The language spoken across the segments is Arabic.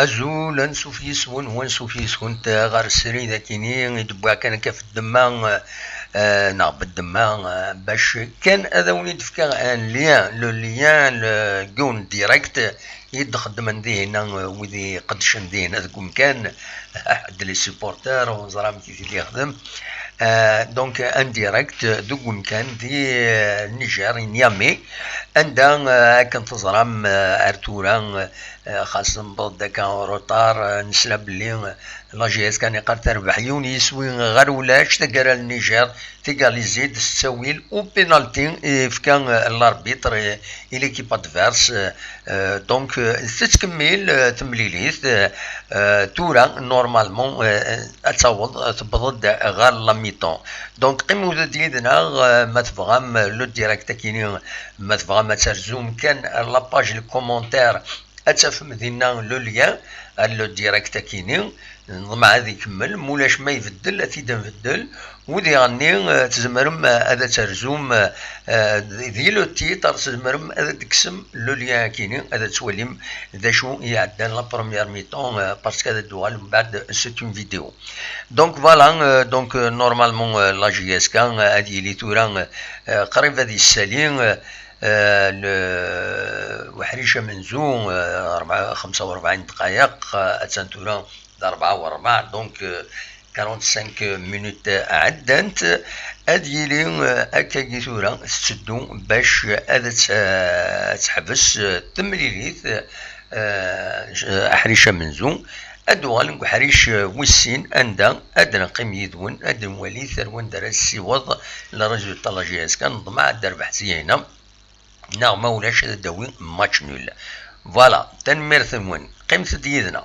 أزول نسوف يسون ونسوف يسون غار السري ذاكيني يدبوا كان كاف الدماغ نعب الدماغ باش كان هذا وليد فكا ان ليان لو ليان جون ديريكت يدخل من ذهنا وذي قدشن ذهنا ذكون كان حد لي سيبورتر وزرام كيف اللي يخدم دونك ان ديريكت ذكون كان في نيجر نيامي عندها كان تزرام ارتوران خاصة بضد كان روتار نسلا بلي لا جي اس كان يقدر تربح يوني يسوي غير ولاش تقرا النيجر تقال يزيد السويل و بينالتي في كان الاربيتر ليكيب ادفيرس دونك تتكمل تمليليت تورا نورمالمون تصاوض تبضد غير لا ميطون دونك قيمو ديالنا ما تفهم لو ديريكت كاينين ما تفهم ترزوم كان لاباج الكومونتير أتفهم دينا لو ليان لو ديريكت كاينين مع هذه يكمل مولاش ما يبدل أتيدا نبدل ودي غني تزمرم هذا ترزوم ذي لو تيتر تزمرم هذا تقسم لو ليان كاينين هذا توليم ذا شو يعدل لا بروميير ميطون باسكو هذا الدوال من بعد سيت اون فيديو دونك فوالا دونك نورمالمون لا جي اس كان هذه لي توران قريب هذه السالين وحريشة منزوم 45 دقائق أتسنتوران 4 دونك 45 مينوت عدنت أديلي أكاكي ثورا تسدو باش هذا تحبس تمليليث أحريشة منزوم أدوال حريش وسين أندا أدنا قيم يدون أدن ولي ثروان درس سيوض لرجل طلاجي أسكان ضمع الدرب حسينا نعم مولاش هذا داوين ماتش نول فوالا تنمير ثمون قيمة ديدنا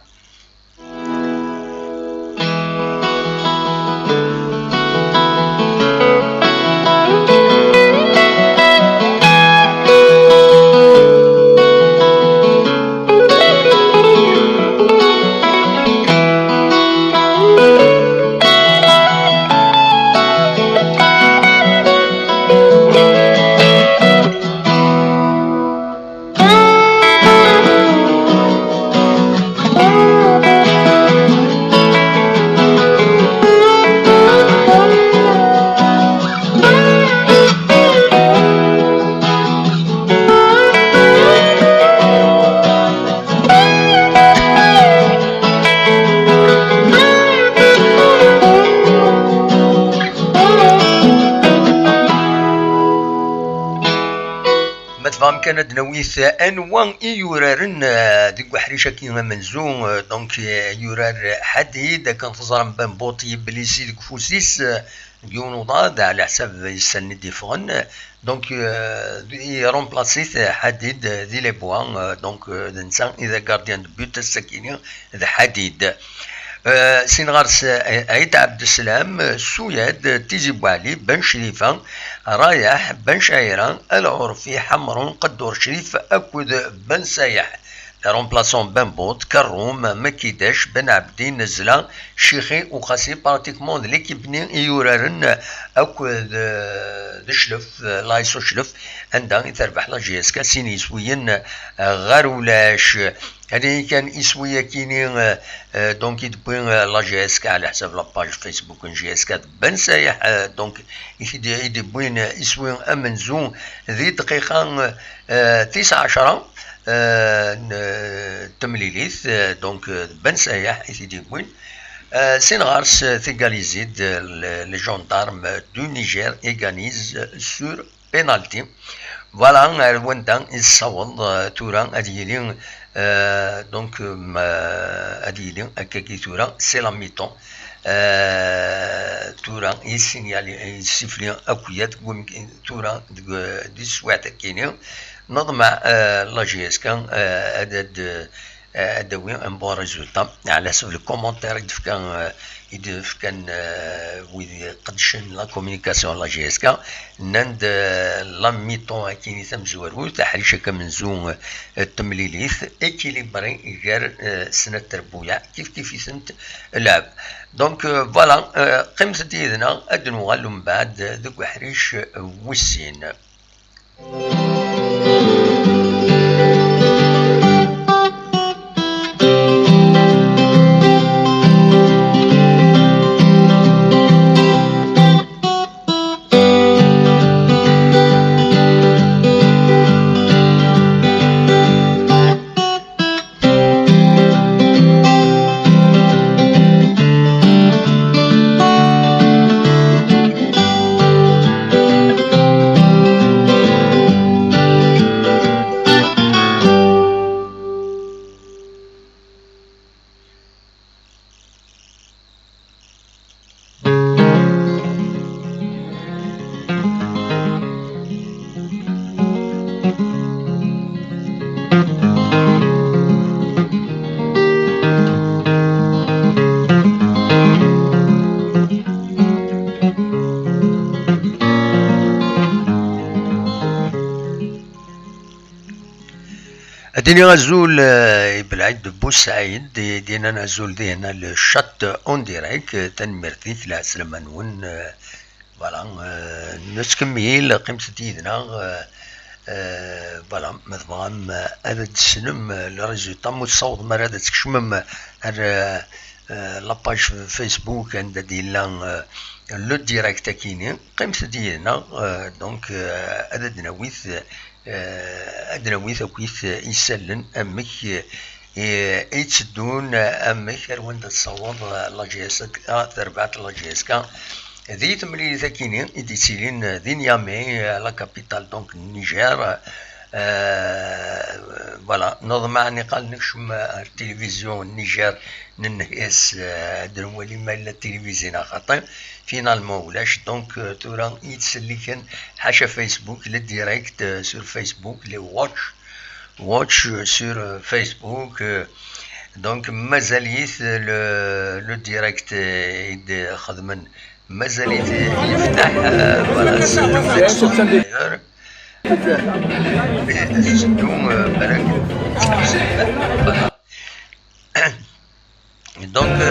كانت نويث انواع يورارن ديك حريشه كيما منزوم دونك يورار حديد كان تزرم بن بوطي بليسي ديك فوسيس يونو ضاد على حساب السن ديفون دونك رومبلاسيت حديد دي لي بوان دونك الانسان اذا غارديان دو بوت السكينه ذا حديد سين غارس عيد عبد السلام سوياد تيزي بوالي بن شريفه رايح بن شايران العرفي حمر قدور شريف اكود بن سايح رومبلاسون بن بوت كروم مكيداش بن عبدين نزلا شيخي وخاسي براتيكمون ليكيب يورارن اكود دشلف لايسو شلف عندها تربح لا جي اس كا سين يسويين غير ولاش هذه كان يسوي كيني دونك يدبوين لا جي اس كا على حساب لاباج فيسبوك جي اس كا بن سايح دونك يدبوين يسوي امنزون ذي دقيقه 19 تمليليث دونك بن سايح يدبوين سين غارس ثيغاليزيد لي جوندارم دو نيجر ايغانيز سور بينالتي فوالا وندا يصوت تورا اديلين دونك اديلين هكاكي تورا سي لا ميطون تورا يسينيالي يسيفلي اكويات تورا دي سوات كينيو نظم لا جي اس كان ادوي ان بون ريزولتا على حسب الكومونتير يدف كان ويدي قدشن لا كومونيكاسيون لا جي اس كا نند لا ميطون كيني تمزورو تحريشه كمنزون التمليليث اكيليبري غير سنه التربويه كيف يسنت اللعب دونك فوالا قيمه ديالنا ادنو غالو من بعد ذوك حريش وسين. دينا نزول يبلعد بوسعيد دينا نزول دينا الشات اون ديريك تنمرتي ثلاث سلمانون فوالا نسكميل قيمة ديدنا فوالا مثلا هذا تسلم الريزولتا متصوت مرة هذا تكشمم لاباج فيسبوك عند ديلا لو ديريكت كيني قيمة ديالنا دونك هذا دناويث أدناويث أكويث يسلن أمك يتسدون أمك أروان تصور لا جيسك تربعت لا جيسكا ذي تملي ذاكينين إدي تسيلين ذي نيامي لا كابيتال دونك النيجر فوالا نظم عني قال نكشم التلفزيون النيجر ننهيس درولي مالا التلفزيون خاطر فينالمون ولاش دونك تورا يتسلي كان حاشا فيسبوك للديريكت سور فيسبوك لي واتش سور فيسبوك دونك مازاليت لو ديريكت يد خدمن مازاليت يفتح فوالا سير دونك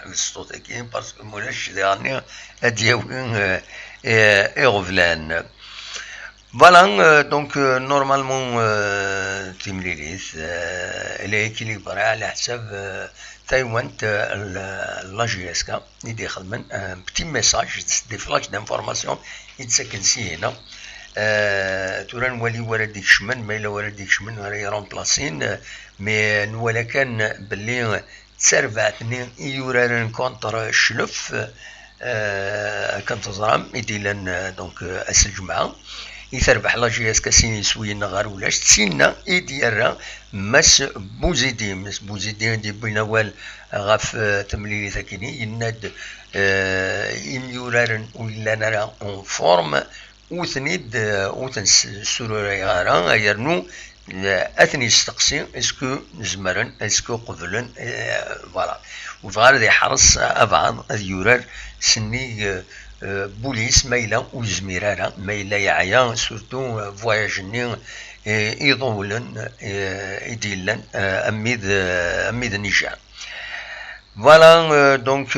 الصوت كاين باسكو مولاش يعني ادياوين اغفلان فوالا دونك نورمالمون تيمليليث اليكيليبر على حساب تايوان لا جي اس كا يدي خدمن بتي ميساج دي فلاش دانفورماسيون يتسكن سي هنا تورا نولي ورا ديك الشمن ما الا ورا ديك الشمن راهي رومبلاسين مي نولا كان باللي تسربعتني يورارن كونتر الشلف كنت زرام يديلن دونك اس الجمعه يتربح لا جي اس كاسين سوينا غير ولاش تسينا يدير مس بوزيدي دي بينوال غاف تمليلي ثاكيني يناد يميورارن ولا نرى اون فورم وثنيد وثنس سوري غارا يرنو اثني يستقسي اسكو نزمرن اسكو قبلن فوالا وفغار ذي حرص ابعض يورار سني بوليس مايلا وزميرارا مايلا يعيا سورتو فواياجني يضولن يديلن اميد نيجان فوالا دونك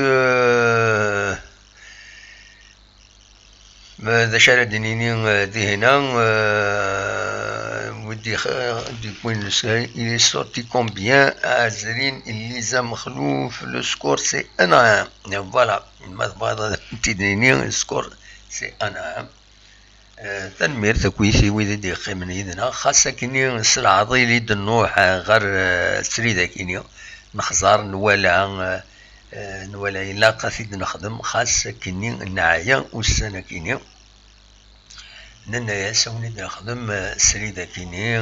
ذا شارع دينيني دي هنا ودي بوين il est sorti combien عازرين الليزا مخلوف لو سكور سي انا فوالا المضبوط تديني السكور سي انا تنمير تكويسي ويدي دي قيمن يدنا خاصة كيني العضيلي دنوح غير سريدا كيني نخزار نوالع نولي لا قصيد نخدم خاصة كني نعايا والسنة كيني ننا سوني نخدم سريدة كيني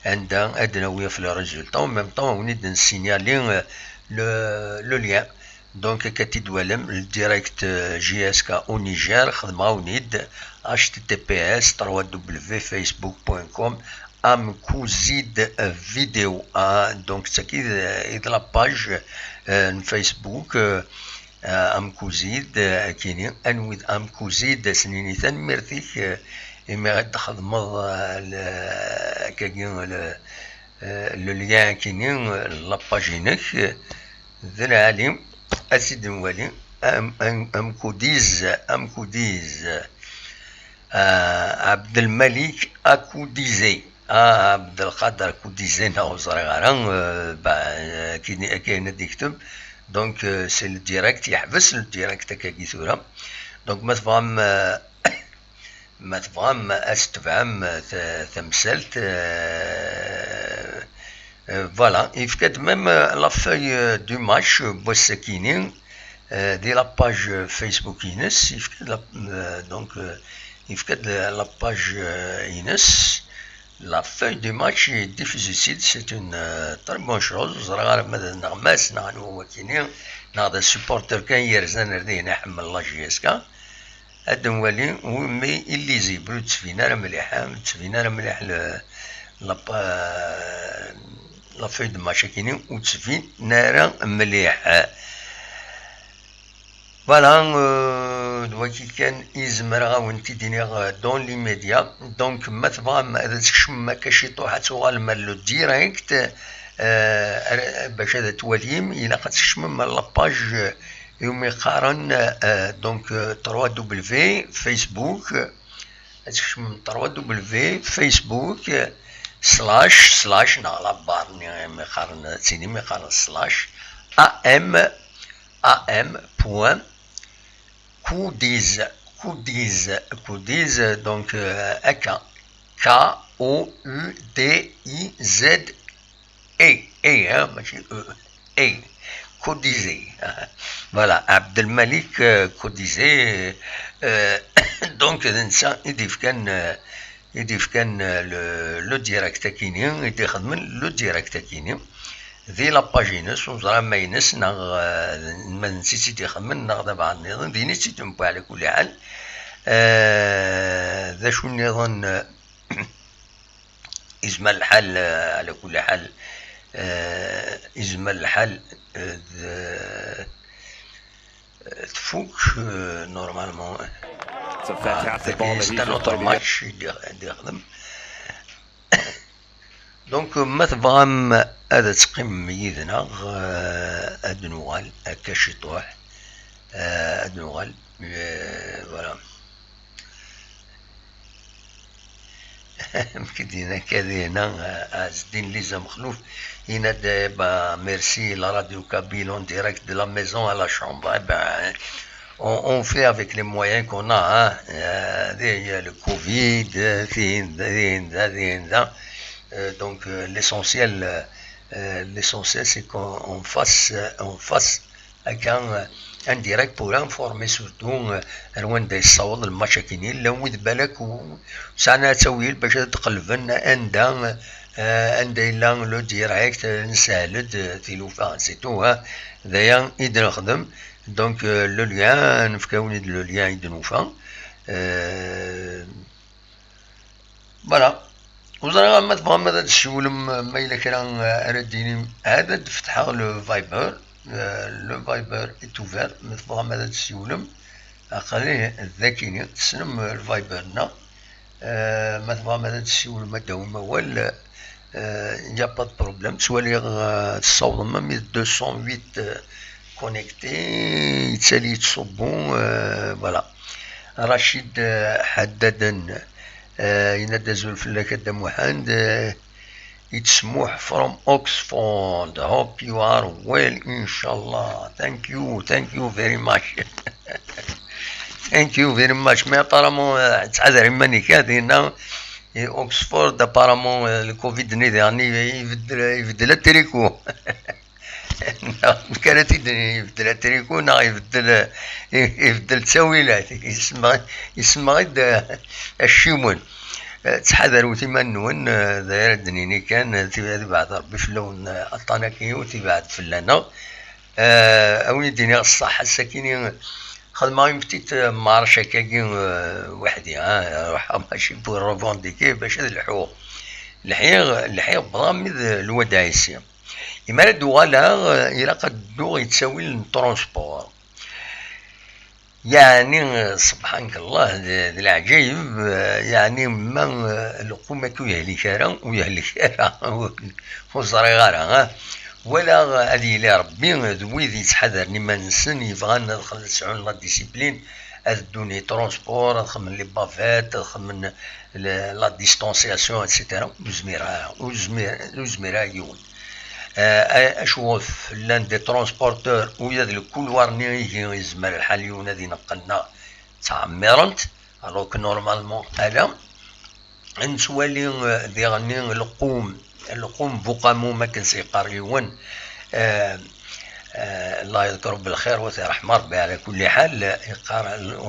عندها أدنوية في الريزولتا ميم طون ونيد نسينيالي لو ليان دونك كتدولم الديريكت جي اس كا او نيجير خدمة ونيد https www.facebook.com amcouzid فيديو دونك تاكيد إذ لاباج فيسبوك امكوزيد كيني انويد امكوزيد سنيني تنمرتيك إما غاد خدمض كاين لو ليان كيني لاباجينك ذا العالم اسيد نوالي امكوديز عبد الملك اكوديزي عبد القادر كوديزي ناو صغيران كاين يكتب دونك سي الديريكت يحبس الديريكت كاكي ثورة دونك ما تفهم استفهم تمثلت فوالا يفكد ميم لافاي دو ماتش بوسكينين دي لاباج فيسبوك ينس يفكد دونك يفكد لاباج ينس la feuille de match est difficile, c'est une très bonne chose. زرغار ماذا نغماس نغنو وكينين نغدا السبورتر كان يرزان ردينا حمل الله جيسكا هاد نولي مي اللي زيبرو تسفينا راه مليحة تسفينا راه مليح لا فeuille de match كينين وتسفينا راه مليح فوالا دواكي كان يزمر غاونتي دينيغ دون لي ميديا دونك ما تبغى هذا تكشم ما كشيطو حتوغال مال لو ديريكت باش هذا تواليم الى قد تكشم مال لاباج يوم يقارن دونك 3 دبليو فيسبوك تكشم 3 دبليو فيسبوك سلاش نالا بارني ميقارن تسيني ميقارن سلاش ام بوان كوديز دونك اكا KOUDIZ ماشي اي كوديزي فوالا عبد الملك كوديزي دونك الانسان يديف كان لو ديريكت كيني يدي خدم لو ديريكت كيني ذي لاباجينس وزرا ماينس ناغ ما نسيتي تيخمن ناغ دابا النظام ذي نسيت تنبع على كل حال ذا شو النظام إزمال الحال على كل حال إزمال الحال تفوق نورمالمون سي ان اوتر ماتش يخدم دونك ما تبغام هذا تقيم ميدنا هاد نوغال هكا شي طوح هاد نوغال فوالا مكدينا كادينا عز الدين ليزا مخلوف هنا دابا ميرسي لا راديو كابيل اون ديريكت دو لا ميزون à la chambre on fait avec les moyens qu'on a le Covid donc l'essentiel c'est qu'on fasse avec un direct pour informer surtout الوان دا يصوت الماتش كاينين لو يد بالك وساعنا تاويل باش تقلبن عندها إلا لو ديريكت نسالد تيلوفا سي تو ذايا يد نخدم دونك لو ليان نفكاوني لو ليان يد نوفا فوالا وزرا ما تبغى ما تشول ما إلا كان رديني هذا تفتحها لو فايبر est ouvert ما تبغى ما تسولم أقليه الذاكيني تسلم الفايبرنا ما تبغى ما تسولم ما داوم ولا يا با بروبليم سوالي تصوض مام 208 كونيكتي يتسالي يتصبون فوالا رشيد حدادا ينادى زول فلاك دام وحاند يتسموح from Oxford. Hope you are well inshallah. Thank you very much. Thank you very much. Mais apparemment تعذر مني كاذينا اوكسفورد apparemment الكوفيد ني يعني يبدل التريكو كانت يبدل التريكو يبدل تساويلات يسمى الشيمون. تحذروا تيمانون داير الدنيني كان بعد ربي في اللون الطناكيو بعد فلانا أوني ديني الصح الساكيني خدمة يمتيت مارشا كاكي وحدي روح ماشي بور روفونديكي باش هاد الحقوق الحيغ برامج الودايسي إما دوغالا إلا قد دو يتساوي الترونسبور يعني سبحانك الله ذي العجيب يعني ما الحكومة يهلك راه ويهلك راه وصري غارة ولا هذه إلى ربي ذوي ذي تحذرني ما نسن يبغى ندخل نسعون لا ديسيبلين الدوني ترونسبور ادخل لي بافات ادخل لا ديستونسياسيون اتسيتيرا وزميرا يون اشوف لان دي ترونسبورتور ويا ذي الكولوار نيجي يزمر الحاليون هذي نقلنا تعمرت الوغ نورمالمون الا نسوالي ذي غني القوم بوقامو ما كنسي قاريون الله يذكره بالخير ويرحم ربي على كل حال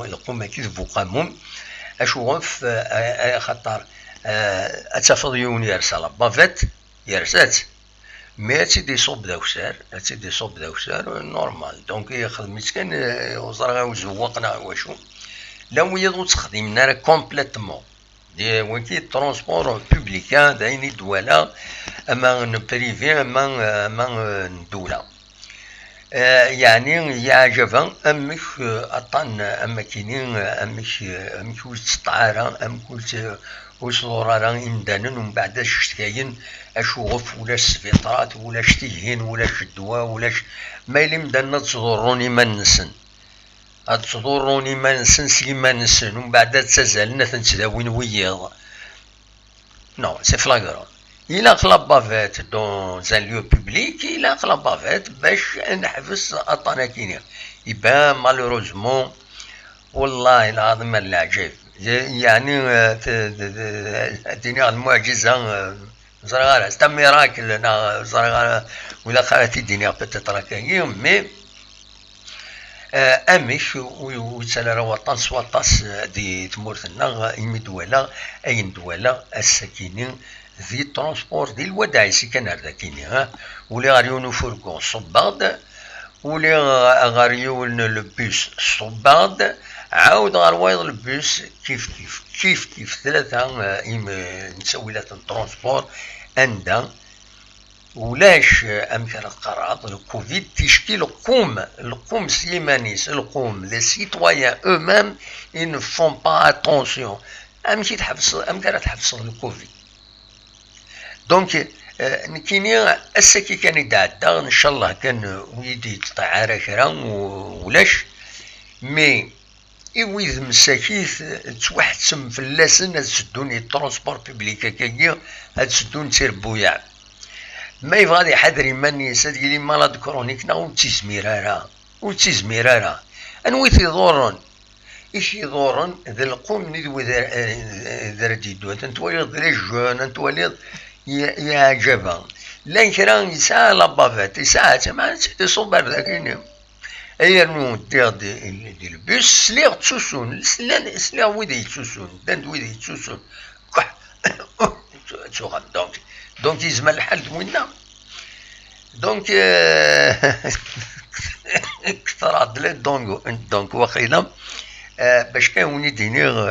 القوم كيف بوقامو اشوف خطر اتفضيون يرسل بافيت يرسات مي تيدي صوب داوسار نورمال دونك يخدميت كان وزرا وزوقنا واشو لو يضو تخدمنا كومبليتمون دي وكي ترونسبور بوبليكان دايني دولا اما بريفي اما دوله يعني يعجبا امك اطن اماكنين امك وستعارة امك وصورا إمدانا ومن بعد شتكاين أشوف ولا سفيطرات ولا شتيهين ولا شدوا ولا ما يلي مدانا تصدروني ما نسن تصدروني ما نسن سي ما نسن ومن بعد تزالنا تنتداوين وياض نو سي فلاغرون إلا قلب بافات دون زان ليو بوبليك إلا قلب بافات باش نحبس أطناكيني يبان مالوروزمون والله العظيم العجيب يعني الدنيا المعجزة زرغارة ستا ميراكل زرغارة ولا خالتي الدنيا بتتركي مي امش ويتسالى وطن سواطاس دي تمورتنا يمي دولا اين دولا الساكنين ذي ترونسبور دي الوداعي كان هرداكيني ولي غاريون فوركون صباد ولي غاريون البيس صباد عاود غروايض البيس كيف ثلاثة نسوي لها ترونسبور عندها ولاش امكان القرارات الكوفيد تشكي القوم سليمانيس القوم لي سيتويان او ميم ils ne font pas attention امشي تحبس امكان تحبس الكوفيد دونك نكيني السكي كان يتعدى ان شاء الله كان ويدي تطعارة كرا ولاش مي إويذ مساكيث توحتسم في اللسن هاد سدوني الترونسبور بوبليكا كاكيا هاد سدون تير بويا ما يبغى غادي يحضر يمانيس هاد يلي مرض كرونيك نا وتيزميرارا انوي تيضورن ايش يضورن ذا القوم ندوي ذا دوات انتواليض لي جون انتواليض يعجبا لا كرا يسعى لابافات يسعى تما تصبر ذاك ايرنو دير دي البوس سليغ تسوسون سليغ ويدي تسوسون داند ويدي تسوسون كح تسوغن دونك يزمل الحال دوينا دونك كثر عدلات دونك واخيلا باش كاوني دينيغ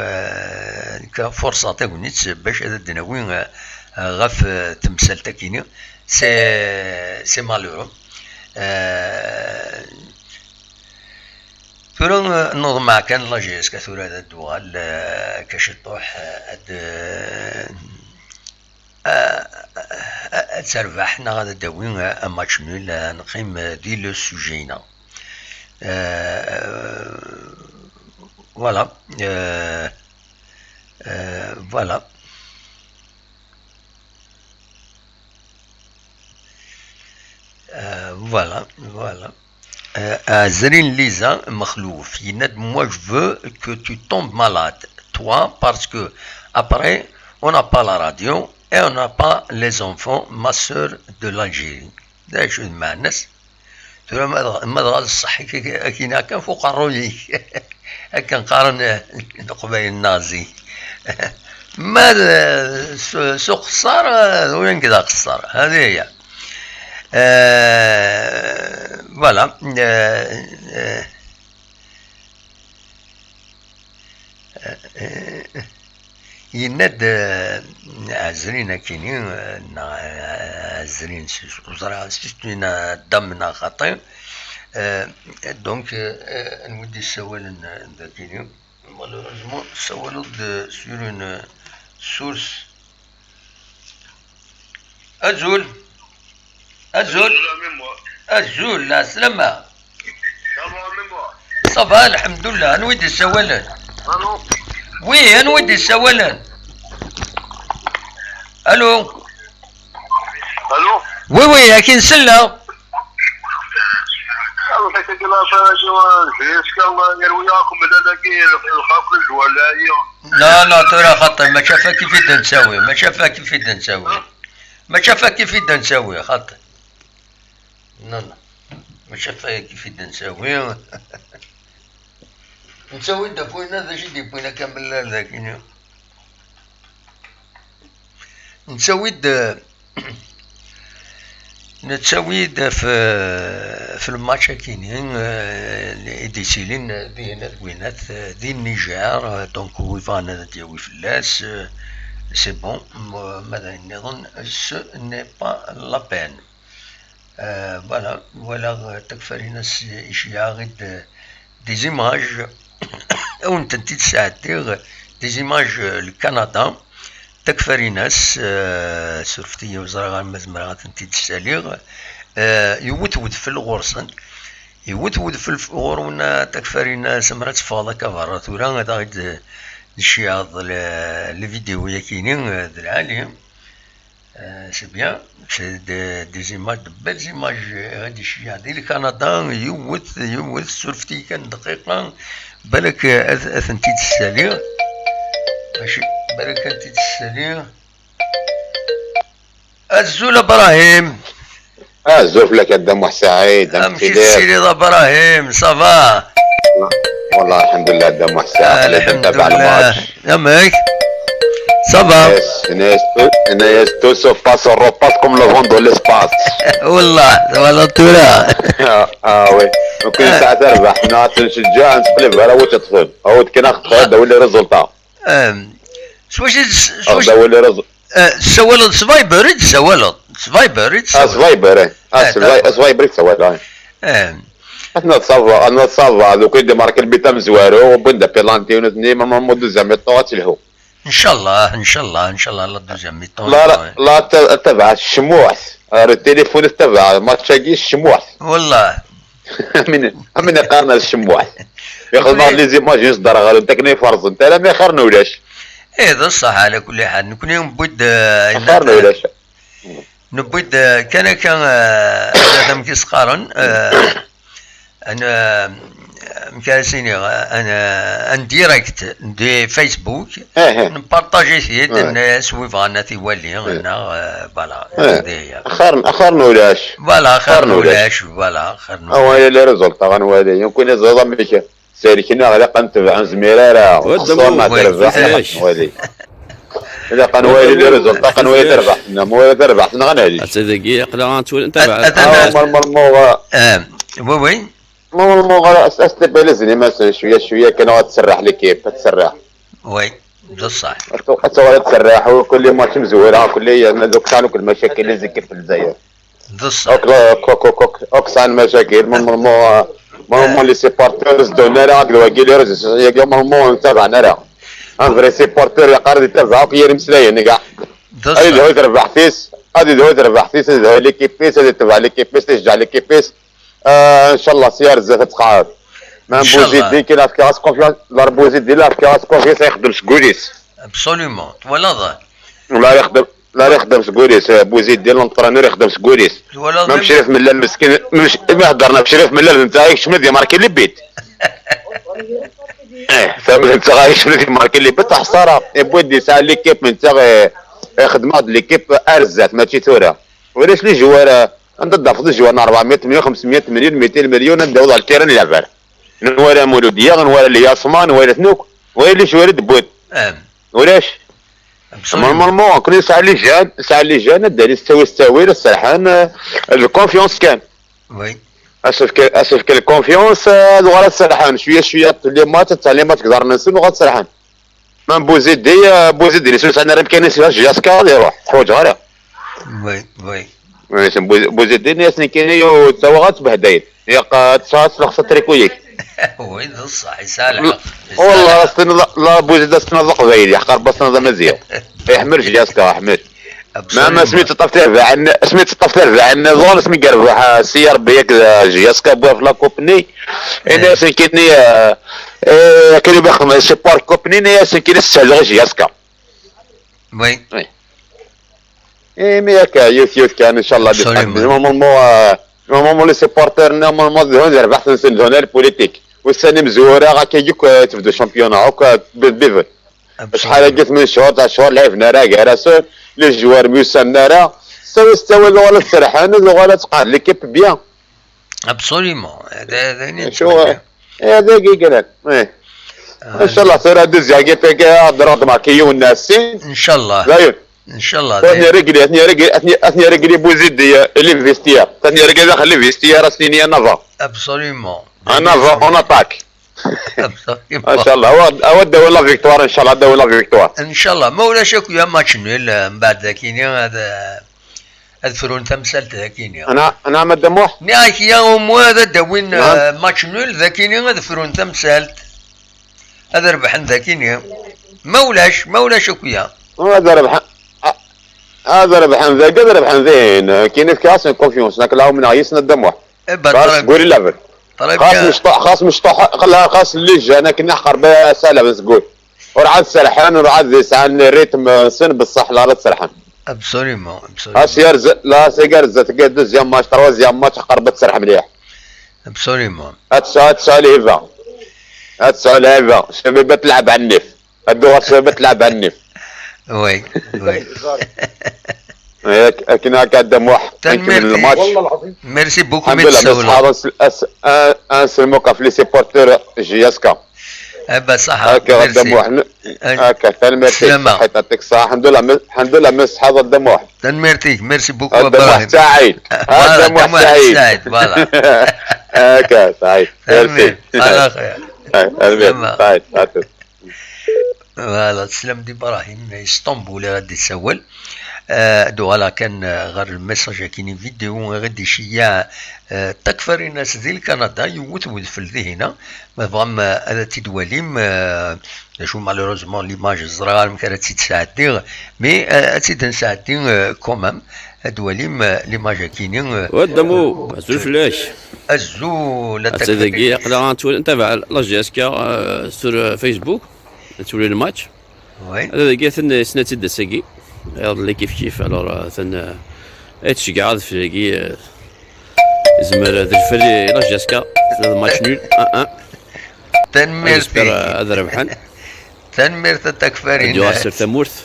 كفرصة تاونيت باش هذا الدناوين غاف تمثال تاكيني سي مالورو ثورا نوض مع كان لاجيس كثورا هذا الدوال كشطوح تربحنا غادا داوين ماتش نول نقيم دي لو سوجينا فوالا فوالا voilà. Zerine Lisa Makhlouf, moi je veux que tu tombes malade, toi, parce que après, on n'a pas la radio et on n'a pas les enfants, ma soeur de l'Algérie. ترى ما تغاد الصحي كاين هكا فوق الروجي هكا نقارن قبايل النازي ما سوق قصار وين كذا قصار هذه هي. فوالا يناد عزرين كاينين عزرين وزرا سيستونا دمنا خطير. دونك نودي السوال كاينين مالوريزمون سوالو سور اون سورس. أزول لا سلامة صافا الحمد لله. نودي السوالان وي نودي السوالان. الو وي كاين سله. لا ترى خطر ما شافها كيف يد نساوي خطر. لا ما شافها كيف يد نساوي نسوي دابوينا ذا شي ديبوينا كامل ذاك نتسوي في الماتش كاينين ديسيلين بين وينات دي النيجر. دونك ويفانا دياوي فلاس سي بون ماذا نظن سو ني با لا بين. فوالا ولا تكفرينا اشياء غير دي زيماج او انت تساعدي دي زيماج الكندا تكفري ناس سرفتي وزرا مزمرات انت تساليغ يوتود في الغرسن يوتود في الغرونا تكفري ناس مرات فاضا كفرات ولا غاد الشياض الفيديو يكينين العالي سي بيان سي دي زيماج بل زيماج هادي الشياض ديال كندا يوت سرفتي كان دقيقه بالك اثنتي تساليغ ماشي بالك انت تسالي. الزول ابراهيم الزوف لك الدم سعيد. امشي سيدي ابراهيم صافا والله الحمد لله الدم سعيد. الحمد لله يامك صافا. الناس تو سو باس روباس كوم لو فون دو ليسباس والله تورا. وي ممكن ساعه تربح نعطي نشجع نسقلب على وش تطفل او كي ناخذ هذا ولا ريزولتا سواش هذا ولا ريزولتا سوالد سفايبر سفايبر سوالد انا تصافى دوك يدي مارك البيتا مزوارو وبندا بيلانتي ونتني ما مودو زعما طوات الهو ان شاء الله لا دوزيام ميطون. لا تبع الشموع التليفون تبع ما تشاقي الشموع والله من قارنا الشموع ياخذ نهار لي زيماج يصدر غير تكني فرز انت لا ما خيرنا ولاش. هذا الصح على كل حال. نكون نبود خيرنا ولاش نبود كان هذا مكيس قارن انا مكاسيني انا ان ديريكت دي فيسبوك نبارطاجي فيه الناس ويفغانا تيوالي انا فوالا هذه خيرنا ولاش فوالا خيرنا ولاش فوالا خيرنا هو لي ريزولتا غنوالي يمكن زعما ماشي سالكنا على قنتبع زميره راه خصنا تربح ولي اذا قنوالي لي ريزولتا قنوالي تربح موالي تربح غنهدي دقيق لا غنتولي نتابع وي مو استبالزني مثلا شويه كان غتسرح ليكيب تسرح وي بصح حتى تسرح وكل ماتش مزوره كل دوك كانوا كل المشاكل اللي ذكر في الجزائر بصح اوكسان مشاكل مو لي سيبورتورز دونا راه كواكيل رز مو نتابعنا راه ان فري سيبورتور يقدر يتابعك يرمسلاين كاع هذه اللي هو تربح فيس هذه اللي هو تربح فيس هذه ليكيبيس هذه تبع ليكيبيس تشجع ليكيبيس ان شاء الله سيار زاد تقعد ما بوزيد دي كي لا كاس كونفيونس لا بوزيد دي لا كاس كونفيونس يخدم سكوليس ابسوليومون ولا ظاهر لا يخدم سكوليس بوزيد ديال الانطرانور يخدم سكوليس ما شريف من المسكين ما هضرنا بشريف من انت عايش من دي ماركي لي بيت فهمت انت عايش من دي ماركي لي بيت حصاره بودي ساعه ليكيب من انت خدمه ليكيب ارزات ماشي ثوره ولاش لي جوار انت ضافت جوانا 400 مليون 500 مليون 200 مليون نداوض على الكيران العبار نورا مولوديه نورا الياسمان نورا ثنوك ويلي شويه دبوت ولاش نورمالمون كنا ساعه لي جان الدري استوي السرحان الكونفيونس كان وي اسف الكونفيونس ولا السرحان شويه لي مات تقدر ننسى وغا السرحان ما بوزيدي اللي سولت انا راه كاين جاسكا يروح حوايج غير وي بوزيدي ناس كاين تواغات بهدايل يا تصات لخص تريكويك وي صح يسالح والله لا بوزيد استنضق بايد يحقر بس نظام مزيان يحمر جاسكا احمد ما سميت الطفتير عندنا سميت الطفتير عندنا زون سمي قرب سيار بيك جاسكا بوا في لا كوبني انا سكني كانوا باخذ سي بار كوبني ناس كاين السالغ جاسكا وي مي هكا يوث كان ان شاء الله نورمالمون لي سيبورتير نورمالمون هون ربح سنزون البوليتيك والسنه مزوره غاك يجيك تبدا الشامبيون هاكا بيفل شحال قلت من شهور تاع شهور لعبنا راه كاع لي جوار ميوسالنا راه استوى الوغلا السرحان الوغلا تقاد ليكيب بيان ابسوليمون هذا شو هذا كي قال ان شاء الله تصير دوزيا كي فيك هضرات مع كيو الناس ان شاء الله زايد ان شاء الله اثني رجلي بوزيد اللي فيستيار ثاني رجلي داخل لي فيستيار سيني نافا ابسوليمون نافا اون اتاك ان شاء الله هو داو لا فيكتوار ان شاء الله داو لا فيكتوار ان شاء الله ما ولاش يا ماتش نول من بعد ذاكيني هذا الفرون تمثلت ذاكيني انا ما دموح نايك يوم هذا داوين ماتش نول ذاكيني هذا فرون تمثلت هذا ربح ذاكيني ما ولاش اكويا هذا ربح زين كاين في كاس كونفيونس لكن لا من عيسنا الدموح خاص قولي لعبك خاص خاص اللي جانا كنا حقر ساله بس قول ورعاد سرحان ورعاد ساعان الريتم سن بصح لا راه سرحان ابسوليمون اسير لا سيجار زات قاد زيام ماتش تروازيام ماتش قربت سرح مليح ابسوليمون هاد لعبه شباب تلعب على النف الدور شباب تلعب على النف وي لكن هكا دموح الماتش ميرسي بوكو نسلموك في لي سيبورتور جياسكا صح هكا دموح هكا تنميرتي يعطيك الصحة الحمد لله مس هذا الدموح ميرسي بوكو الدموح سعيد الدموح سعيد فوالا هكا سعيد ميرسي سعيد فوالا تسلم دي ابراهيم اسطنبول غادي تسول دوغالا كان غير الميساج كاين فيديو غادي شياع تكفر الناس ديال كندا يوث في الذهن فغم هذا تدواليم شو مالوروزمون ليماج الزرار مكان تساعدني مي تساعدني كومام دواليم ليماج كاينين ودمو زول فلاش الزول هذا يقدر نتابع لا جاسكا سور فيسبوك تولي الماتش هذا كاع سنه تدا ساكي اللي كيف الوغ ثن تشجع في كي زمر هذا الفري لا جاسكا هذا الماتش نول 1-1 تنمير هذا ربحان تنمير تكفرين ديو سير ثمورث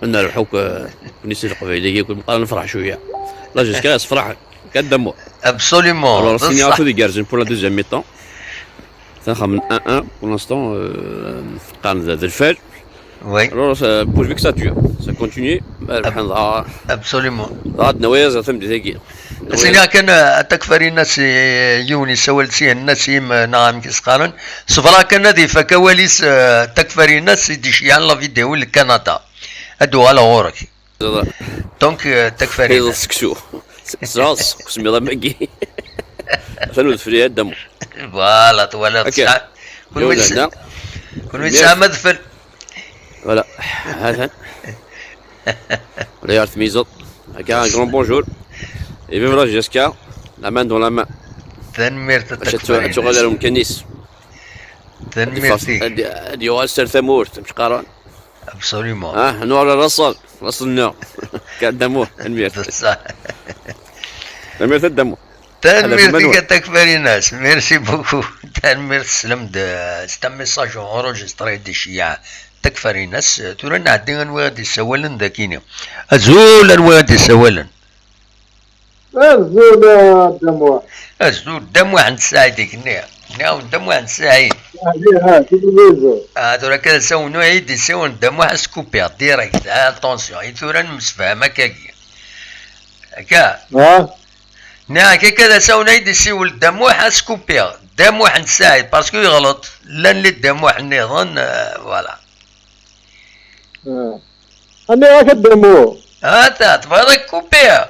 انا ربحوك نسيت القبيله يقول نبقى نفرح شويه لا جاسكا صفرح كدمو ابسوليمون الوغ سيني عطو دي غارزين بور لا دوزيام ميطون ثنخمن 1-1 بور لانستون قارن ذا الفال Oui. Alors, pourvu que ça dure, ça continue. Absolument. سينا كان تكفري الناس يوني سوالسي الناس نعم كيسقارن صفرا كان ذي فكواليس تكفري الناس ديشيان لا فيديو لكندا هادو على غورك دونك تكفري الناس سكسو سراس قسم الله ماكي فنود فري الدم فوالا طوالا كل ويسا مذفل Voilà, regarde Mizot, avec un grand bonjour. Et bien voilà, Jessica, la main dans la main. Tu regardes le mécanisme. دي واسر ثمور مش قارن ابسوليومون نوع الرصل رصل النوع كان دموه تنمير تنمير الدمو تنمير تكفري الناس ميرسي بوكو تنمير سلم ستم ميساج اونجستري دي شيعة تكفري الناس تورنا عندنا نوادي سوالن ذاكيني ازول نوادي سوالن الزول دموع الزول دموع عند سعيد كنيا دموع عند سعيد هذولا كذا ساونو عيد يساون دموع سكوبير ديريكت اتونسيون يثورا مسفهمة كاكي هكا هكا كذا ساونو عيد يسيول دموع سكوبير دموع عند سعيد باسكو يغلط لان اللي دموع نظن فوالا أنا راك الدموع تا تبغى كوبير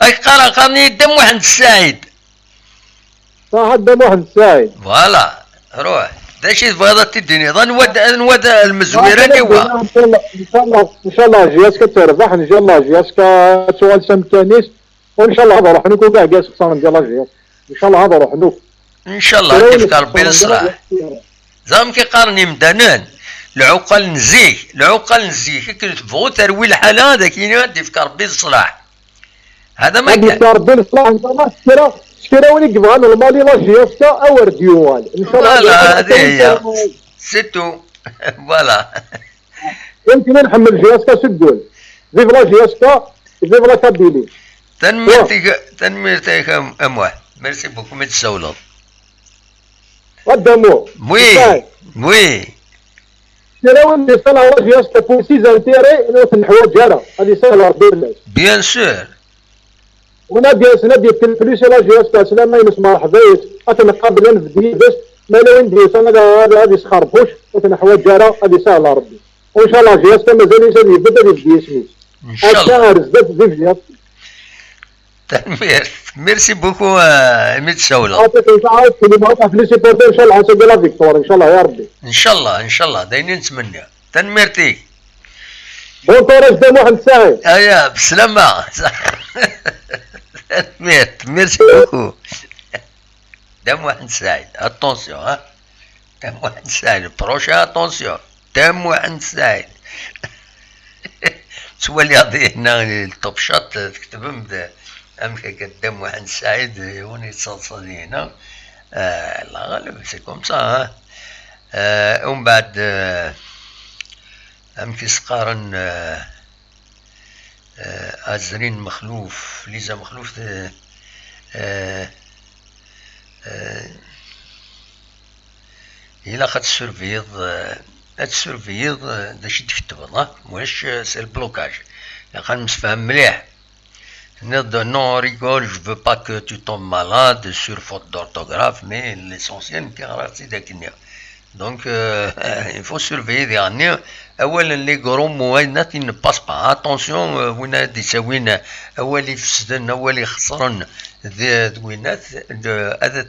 اش قرني دموع عند سعيد صح الدموع عند سعيد فوالا روح داشي تبغى تديني ظن ود المزويره اللي هو ان شاء الله جياسكا تربح ان شاء الله جياسكا سؤال سمكانيس وان شاء الله هذا روح نكون كاع جالس خسران ديال لاجياس ان شاء الله هذا روح نوك ان شاء الله كيف ربي الصلاح زعما كيقارني مدانان العقل نزيه كي تبغوا تروي الحاله هذا كاين ديف ربي الصلاح هذا ما كان ربي الصلاح ان شاء الله شكرا ولي كبغى المالي لاجياسكا او ديوان ان شاء الله فوالا هذه هي سيتو فوالا يمكن نحمل جياسكا سدول فيف لا جياسكا فيف لا كابيلي تنميرتك امواه ميرسي بوكو ما تسولط قدامو وي شكرا ولي صلاح لا جياسكا بوسيز انتيري نوصل الحوايج هذا هذه سهله ربي الناس بيان سور ونادي الفلوس لا جياسكا سلام ما ينسمع حبايس اتنقابل نفدي بس ما لو نديس انا هذه سخربوش وتنحوايج جاره هذه سهله ربي وان شاء الله جياسكا مازال يسالي يبدا يفدي اسمي ان شاء الله الشهر زاد في جياسكا ميرسي بوكو ميت سولة عطيك تعاود كلمات في لي سيبورتور ان شاء الله حسب لا فيكتور ان شاء الله يا ربي ان شاء الله دايرين نتمنى تنميرتي بون كوراج دموع عند سعيد ايا بسلامة ميرسي بوكو دموع عند سعيد اتونسيون دموع عند سعيد بروشا اتونسيون دموع عند سعيد سوالي هذه هنا التوب شوت تكتبهم أمك قدام واحد سعيد يوني تصلصلي هنا الله غالب سي كوم سا ومن بعد أمك سقارن أزرين مخلوف ليزا مخلوف إلا خد السورفيض داش تكتب واش سي البلوكاج قال مسفهم مليح non rigole, je veux pas que tu tombes malade sur faute d'orthographe, mais l'essentiel donc il faut surveiller dernier اولا les gros mots ils ne passent pas attention وين يساوين اول يفسدن اول يخسرن ذوينات هذا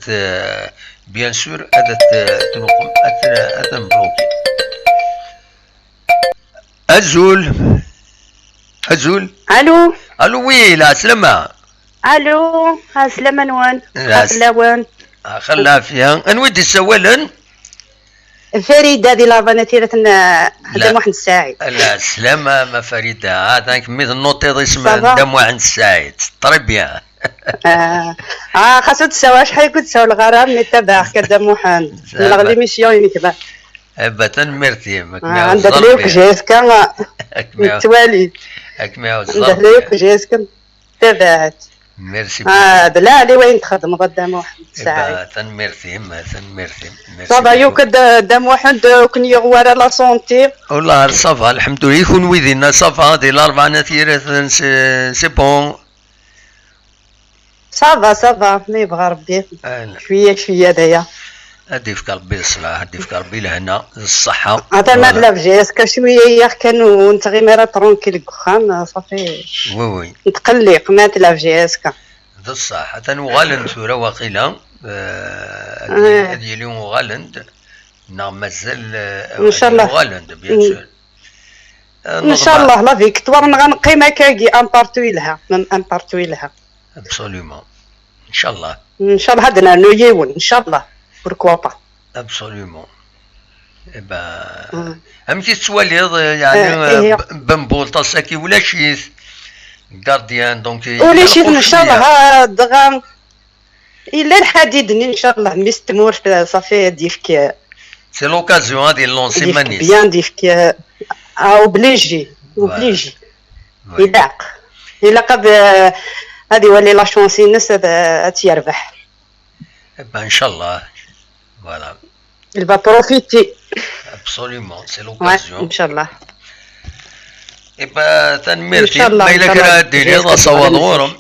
بيان سور هذا تنقم هذا مبلوكي أزول الو وي لا سلامة الو ها سلامة نوان خلاوان خلا فيها انويد السوالن فريدة دي لافاناتيرة دم واحد الساعد لا سلامة ما فريدة هذا كمية النوطي اسمها دم واحد الساعد طري بيان خاصو تساوى شحال كنت تساوى الغرام مي تباع كدم واحد من غلي ميسيون يعني تباع ابدا مرتي عندك ليوك جيسكا متوالي عندك ليوك جيسكا تبعت ميرسي بلا علي وين تخدم قدام واحد ساعه تنميرتي صافا يوك قدام واحد كون يغوار لا سونتي والله صافا الحمد لله يكون ويدينا صافا ديال 4 ثيرات سي بون صافا ما يبغى ربي شويه دايا هادي في قلبي الصلاح هادي في قلبي الهنا الصحة هذا ما بلا بجيسكا شويه كانوا انت غير مره ترونكيل كخان صافي وي نتقلق ما تلعب جيسكا هذا الصح حتى وغالند سورة واقيلا هادي اليوم وغالند نعم مازال ان شاء الله وغالند بيان سور ان شاء الله لا فيكتوار غنقي مكاكي امبارتوي لها ابسوليومون ان شاء الله هادنا نويون ان شاء الله pourquoi pas absolument امتي تسواليض يعني بنبولطا ساكي ولا شيث غارديان دونك ولا شيث ان شاء الله دغا الا الحديدني ان شاء الله مستمور صافي ديفك سي لوكازيون هادي لونسي مانيس بيان ديفك اوبليجي يداق الا قد هذه ولي لا شونسي الناس تيربح ان شاء الله. فوالا il va profiter. Absolument, c'est l'occasion. ان شاء الله. تنميرتي ما إلا كرا ديري هذا صواد غورم.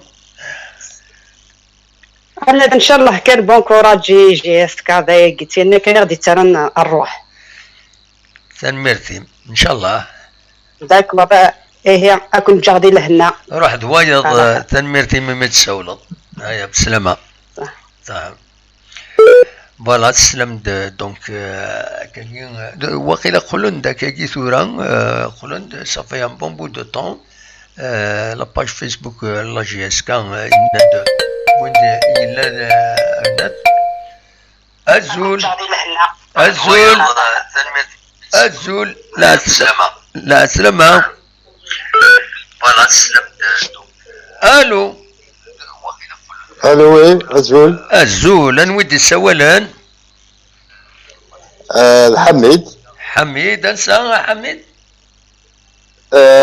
أنا إن شاء الله كان بون كوراج جي اس كا ذا قلتي لنا كان غادي ترن الروح. تنميرتي إن شاء الله. ذاك بابا إيه أكون جاغدي لهنا. روح دوايض تنميرتي مما تسولط. هيا بسلامة. صح. فوالا تسلم دونك وقيلا قولون داك كي ثورا قولون صافي ان بون بو دو طون لا باج فيسبوك لا جي اس كان وين إلا النت الزول لا تسلم لا تسلم فوالا تسلم الو الو وي الزول نودي السولان حميد انسى حميد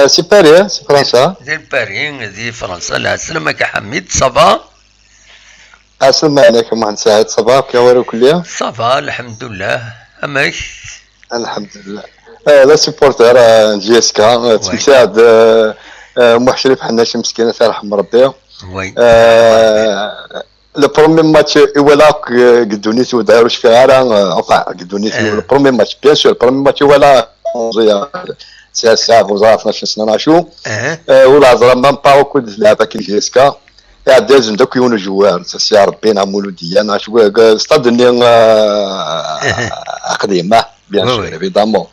سي باري سي فرنسا ديال باري دي فرنسا. لا سلامك حميد صافا اسلم عليك ما نساعد صافا كيوالو كليا صافا الحمد لله. اماك الحمد لله. لا سيبورتر جي اس كا تساعد ام شريف حناش مسكينه ترحم ربي. وي لو برومي ماتش ولا قدونيت وداروش فيها راه قدونيت لو برومي ماتش بيان سور البرومي ماتش ولا ساعه وزاره 12 سنه ناشو ولا زرا مام باو كود لعبه كي جي اس كا دازم دوك يونو جوار سي ربي نعملوا ديالنا شو ستاد ني قديمه بيان سور ايفيدامون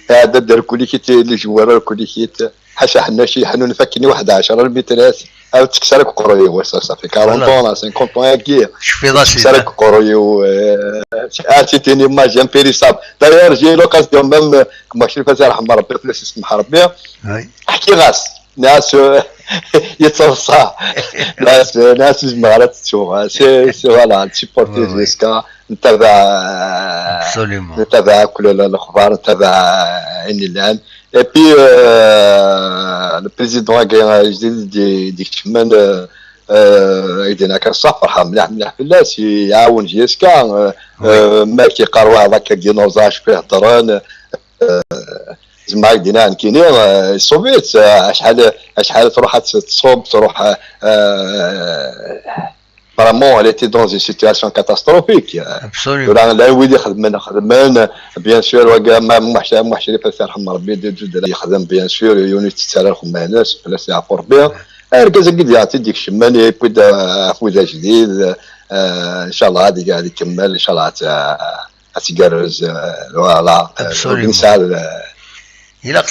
هذا دار كل كيت لي جوار كل كيت حاشا حنا شي حنون فكني 11 المترات او تكسرك قروي واش صافي 40 طون 50 طون كي شوفي راسي تكسرك قروي و تيني ما جام بيريساب داير جي لوكاسيون ميم كما شريف رحم ربي فلاش يسمح ربي احكي غاس ناس يتصفى ناس جمعات تشوف سي فوالا سيبورتي جيسكا نتابع كل الاخبار نتابع عيني الان اي بي لو بريزيدون جديد ديك الشمال يدينا كنصح فرحه مليح مليح بالله يعاون جيسكا ما كيقراو هذاك دينوزاج فيه هضران زعما دينا كاينين السوفيت شحال تروح تصوب تروح فريمون elle était dans une situation catastrophique. Absolument. لا وليدي خدمان بيان سور وكا ما شريف الله يرحم ربي جوج يخدم بيان سور يونيت تسالخ مع ناس فلاش يعرفوا ربي ركز قد يعطي ديك الشمال يبدا عفوده جديد ان شاء الله هذه قاعد يكمل ان شاء الله تقرز فوالا نسال il a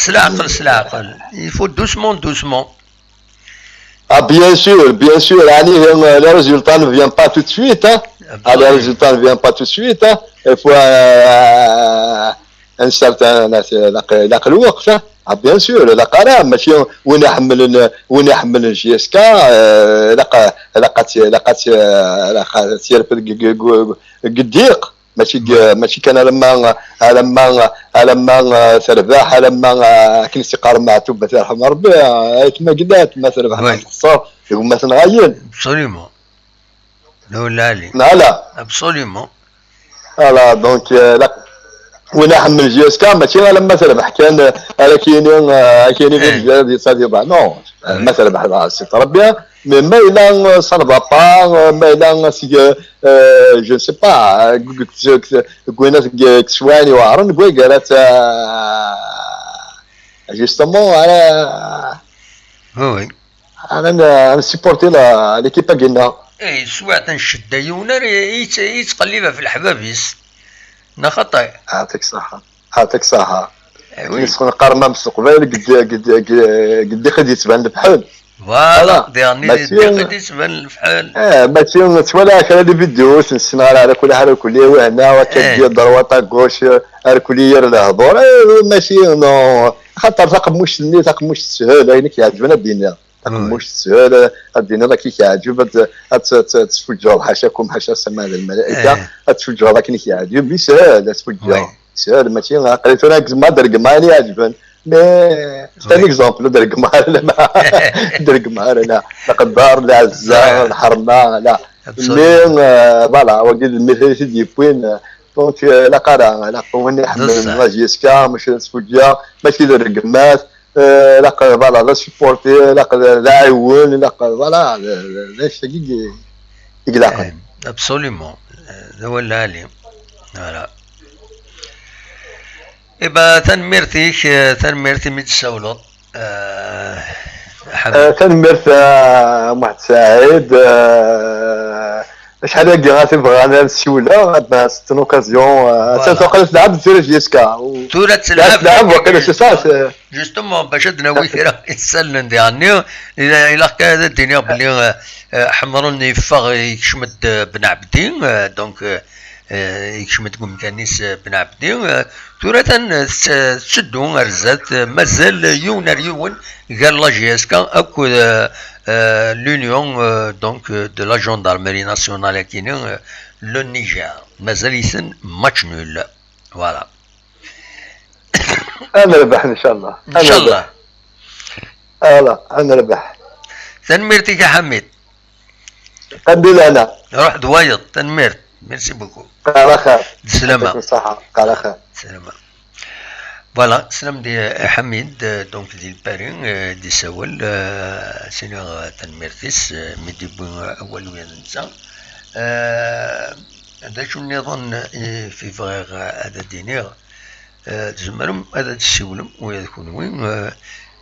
العقل il faut doucement. Ah bien sûr, les résultats ne viennent pas tout de suite. Les résultats ne viennent pas tout de suite. Il faut un certain وقت. bien sûr, القرار ماشي وين يحمل الجي اس كا لقات سير في الضيق ماشي كان لما ترباح لما كل استقرار مع توبه يرحم ربي كما قلت ما تربح ما تخسر يقول ما تنغير ابسوليومون لا ابسوليومون فوالا دونك وين حمل جي اس كا ماشي لما تربح كاين كاينين ديال صادي با نو ما تربح سي ربي ما إلا صنبا با ما إلا سي جو سي با كوينات كسواني وعرن كوي قالت جوستومون وي انا سيبورتي ليكيب كينا اي سواء تنشد يونر يتقلبها في الحبابيس نا خطا عطيك صحه نسخن قرمه مستقبل قد خدي تبان بحال فوالا ديرني قد يتبان الفحال ماشي تولى كان لي فيديوز نسمع على كل حاجه كل وهنا وكدير ضربه غوش الكليه الهضور ماشي نو خاطر تقموش السهل هنا كيعجبنا الدنيا تقموش السهل الدنيا راه كيعجب تفجر حاشاكم حاشا السماء الملائكه تفجر راه كيعجب بسهل تفجر سهل ماشي قريت انا ما درك ماني عجبن مي سي ان اكزومبل درك مار لا درك مار لا قدار لا عزة الحرمة لا اللي فوالا وقيل المثال سيدي بوين دونك لا قرا لا قوني حمل لا جيسكا ماشي نسفوجيا ماشي الرقمات لا فوالا لا سيبورتي لا عيون لا فوالا لاش تقي يقلق ابسوليومون هذا هو العالم فوالا إبا تنميرتي متسولط تنميرت واحد سعيد شحال هاكي غاتبغى انا نسولها غادنا ستن اوكازيون تنتوقع تلعب في جيسكا تورا تلعب وقيلا سي سا جوستومون باش ناوي راه يتسلن ديالني الى كان الدنيا بلي حمرون يفغ يكشمد بن عبدين دونك يكشمد كانيس بن عبدين تورا تشدو رزات مازال يون قال لا جيسكا اكو l'Union donc de la gendarmerie nationale qui est le Niger. مازال يسن ماتش نول فوالا. انا ربح ان شاء الله. ان شاء الله. انا ربح. تنميرتك يا حميد. قبل انا. روح دوايض تنميرت. ميرسي بوكو. على خير. سلامة. صحة. على خير. سلامة. فوالا سلام دي حميد دونك دي البارين دي ساول سينيور تنميرتيس ميدي بوين اول وين نسا هذا شو نظن في فغير هذا دينير تزمرم هذا تسولم ويكون وين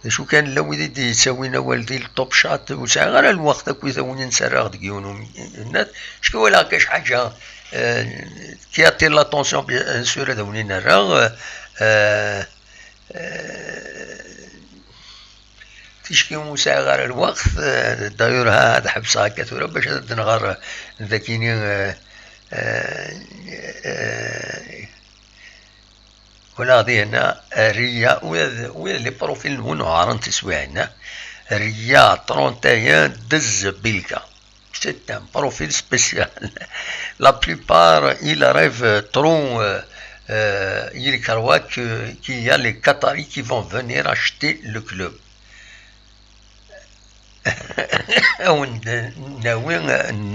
شو كان لو دي يساوينا والدي الطوب شات وساعة غير الوقت كي ثوني نسرق ديونهم الناس شكون ولا كاش حاجة كي اتير لاتونسيون بيان سور هذا وني نرى تشكي مساعة غير الوقت داير هذا حبسها كثيرة باش نغار ذاكيني ولا غادي هنا ريا ويا لي بروفيل هنا عارن تسويعنا ريا 31 دز بيلكا c'est un profil spécial la plupart ils rêvent trop il croit qu'il y a les Qataris qui vont venir acheter le club.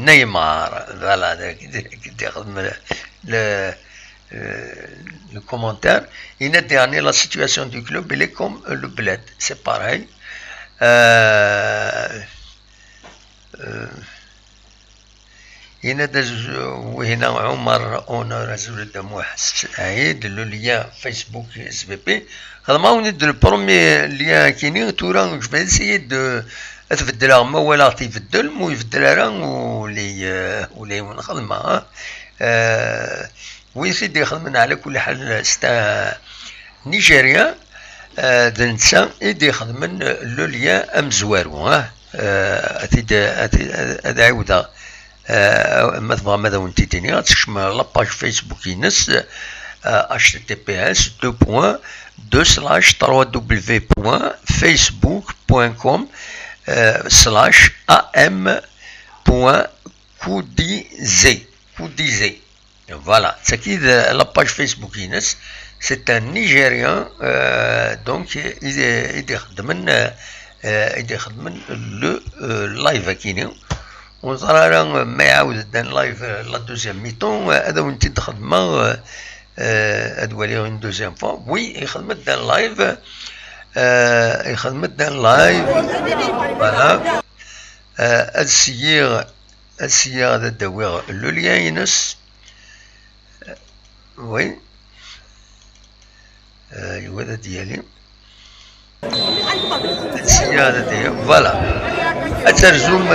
Neymar, voilà, le commentaire. Il a dit la situation du club, elle est comme le bled, c'est pareil. هنا وهنا عمر اونر رسول الدموع سعيد لو ليا فيسبوك اس بي بي هذا ما وني دو البرومي ليا كيني تورا جو بنسي دو تبدل ما ولا تيبدل مو يبدل راه ولي ونخدمها ويسيدي يخدمنا على كل حال ستا نيجيريا دنسا يدي يخدمن لو ليا امزوارو هذا عوده مثلا ماذا وانتي تاني غتكشم لاباج فيسبوك ينس https://www.facebook.com/am.coudizé voilà تأكيد لاباج فيسبوك ينس c'est un Nigérien donc il يخدم le live كيني ونظرا ما يعاود دان لايف لا دوزيام ميتون هذا وانت تخدم ادوالي اون دوزيام فوا وي يخدم دان لايف فوالا السيير هذا داوير لو ليان ينس وي هذا ديالي السيير هذا ديالي فوالا أترجم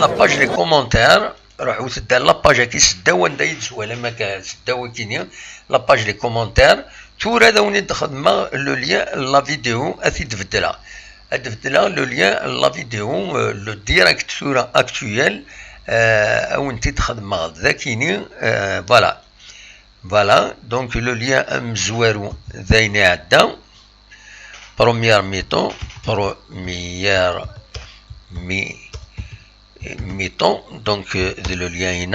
لاباج لي كومونتير روحو تدا لاباج كي سداو ندايز ولا ما كسداو كينيا لاباج لي كومونتير تورا داوني تخدم لو ليان لا فيديو اثي تبدلها لو ليان لا فيديو لو ديريكت تورا اكطويل او انت تخدم ذاكيني فوالا دونك لو ليان مزوارو ذايني عدا première mi-temps, donc le lien est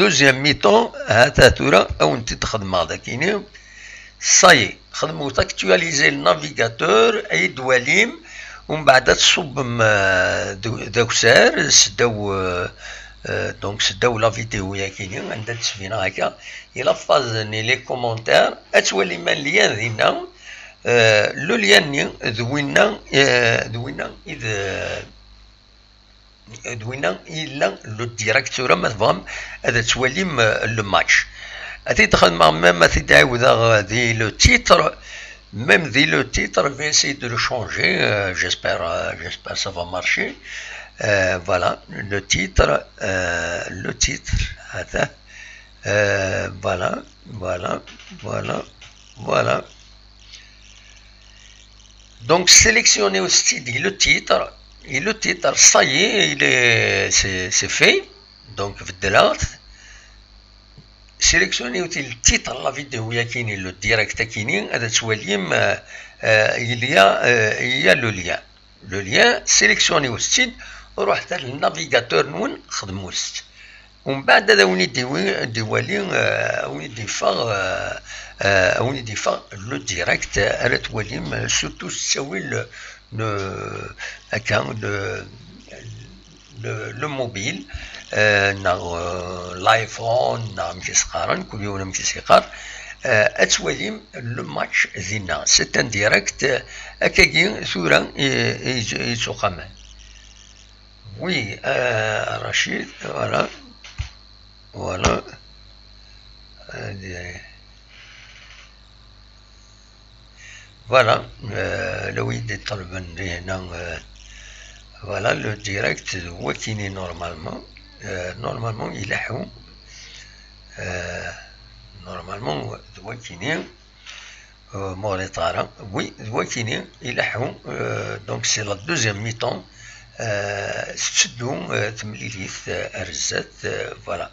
deuxième mi-temps, ça y est, خدموا تاكتواليزي النافيغاتور اي دواليم ومن بعد تصب دوسار سداو دونك سداو لا فيديو ياكيني عندها تسفينه هكا الى فازني لي كومونتير اتولي ما ليان دينا لو ليان دوينا دوينا الا لو ديريكتور ما فهم هذا تواليم لو ماتش اتي دخل مع ميم تدعاود دي لو تيتر même dès le titre, je vais essayer de le changer. J'espère que ça va marcher. Voilà, le titre. Attends. Voilà. Donc, sélectionnez aussi le titre. Et le titre, ça y est, c'est fait. Donc, de là. Sélectionnez aussi le titre de la vidéo, le direct, il y a le lien. Le lien, sélectionnez aussi, روح le navigateur نون خدموا الست. ومن بعد هذا وين يديفا لو ديريكت على تواليم سورتو تساوي لو موبيل لايفون ماشي صغارا كل يوم ماشي صغار اتواليم لو ماتش ديالنا سي ان ديريكت هكاكي ثورة يتوقع وي رشيد فوالا فوالا لو يدي طلبن هنا voilà le direct هو كاينين نورمالمون يلحو نورمالمون هو كاينين موري طارا وي هو كاينين يلحو دونك سي لا دوزيام ميطون تشدو تمليليت ارزات فوالا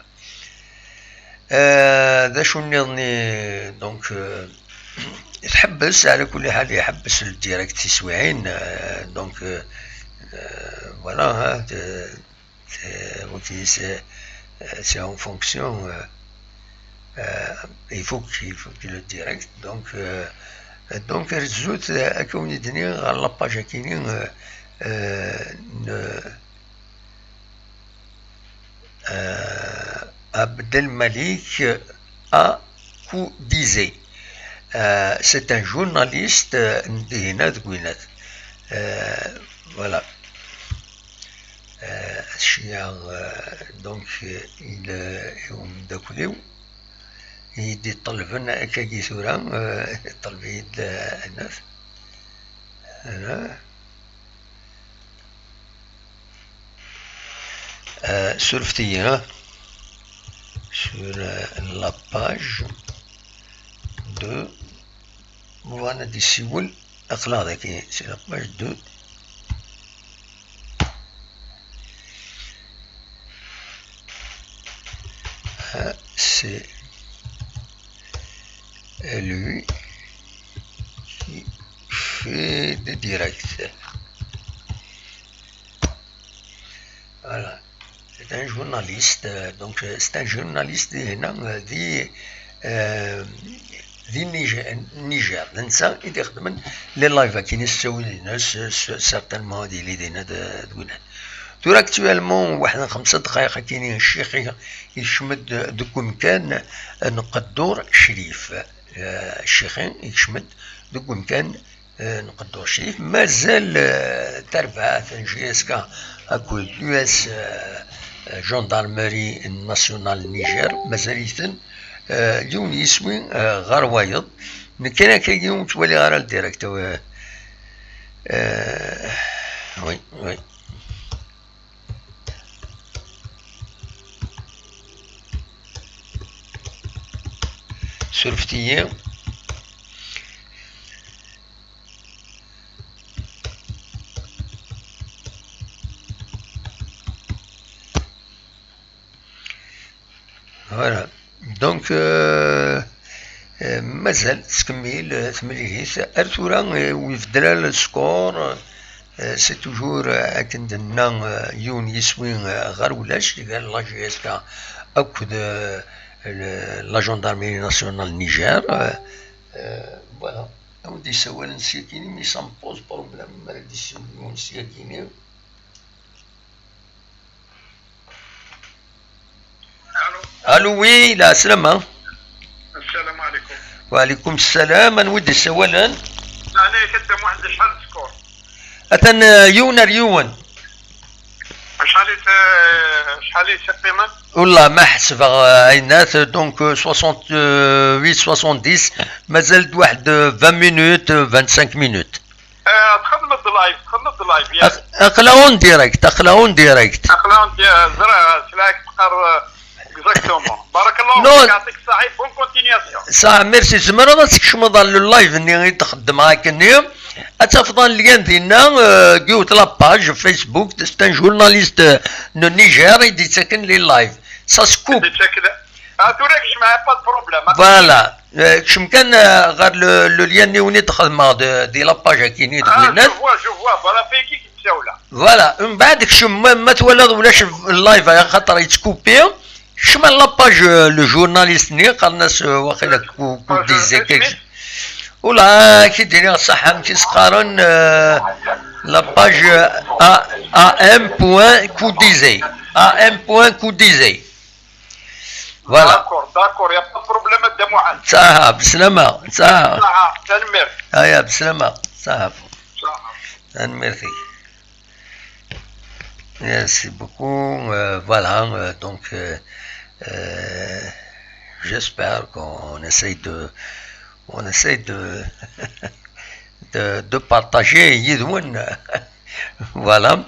ذا شو نظني دونك تحبس على كل حال يحبس الديريكت سواعين دونك voilà, c'est en fonction, il faut qu'il le direct, donc résout à qu'on y tenir à la page qui Abdelmalik a Koudizé, c'est un journaliste de Gouinat, voilà. الشيعة دونك يداكليو يدي طلبنا كاكي ثورة طلب يد الناس هنا سورفتيا sur la page de وانا دي سيول اقلا ذاكي c'est la page 2 c'est lui qui fait des directs. Voilà, c'est un journaliste, donc c'est un journaliste du Niger. L'INSA, il dit que les lives qui ne sont certainement des lidines de Gouinat. تور اكتوالمون واحد 5 دقائق كاينين الشيخ يشمد دوك مكان نقدور شريف الشيخين يشمد دوك مكان نقدور شريف مازال تربعة جيسكا اكو يو اس جندارمري ناسيونال نيجر مازاليتن اليوم يسوي غار وايض كان كيوم تولي غير الديريكت وي سورفتية فوالا دونك مازال تكمل تمليليت ارثورا ويفدل السكور سي توجور اكن دنا يون يسوي غير ولاش قال لا جي اس كا اكد la gendarmerie nationale Niger. فوالا اودي سوال نسيكيني مي سا مبوز بروبليم مالدي سوليون نسيكيني. الو وي لا سلامة. السلام عليكم. وعليكم السلام. انا ودي سوالا انا كنت عندي شحال سكور اتن يونر يون شحال القيمه والله ما حسب عينات دونك 68 70 مازال واحد 20 مينوت 25 مينوت. تخدم اللايف اقلاون ديريكت اقلاون زرع سلاك تقر اكزاكتومون. بارك الله فيك يعطيك الصحه بون كونتينياسيون. صح ميرسي. زمرا ما تكشم ظل اللايف اني تخدم معاك اليوم اتفضل ليان دينا قوت لاباج فيسبوك تستان جورناليست نو نيجير يدي ساكن لي لايف سا سكوب توريكش معايا با بروبليم. فوالا كشم كان غير لو ليان نيوني تخدم دي لاباج كيني دوينات جو فوا فوالا فيكي كتساولا فوالا من بعد كشم ما تولى ولاش اللايف خاطر يتسكوبي شما لاباج لو جورناليست ني قال الناس واخيلا كو ديزي ولا كي ديري صح مشي سقارن لاباج am بوان كوديزي am.كوديزي فوالا. داكور يا با بروبليم دا معاذ. صح بسلامة. صح تنمير. هيا بسلامة. صح تنمير فيك. Merci beaucoup. Voilà, donc j'espère qu'on essaye de partager يدون. Voilà.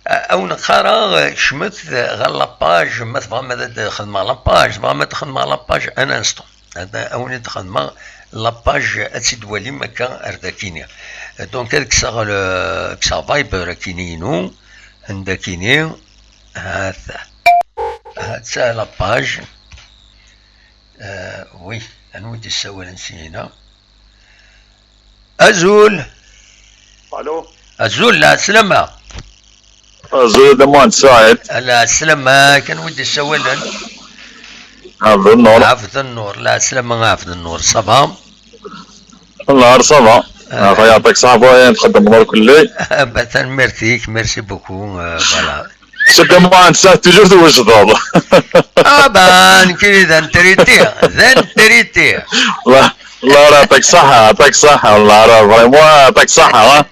أو نقرا شمت غير لاباج ما تبغى تخدم على لاباج تبغى تخدم على لاباج ان انستون هذا أوني تخدم لاباج أتسدوالي مكا أرداكينيا. دونك هذاك كسا فايبر كينينو عندكيني هذا لاباج. وي أنا ودي السوال نسينا. أزول. الو أزول لا سلامة. أزول دمان سعيد. لا سلامة كان ودي السوال عبد النور. عبد النور لا سلامة عبد النور صباح. النهار صباح. يعطيك صحة نخدم النهار كلي. مثلا ميرسي بوكو. فوالا شد ما نساه توجور توجد هذا. بان كذا ذا نتريتي. الله يعطيك صحة الله فريمون يعطيك صحة.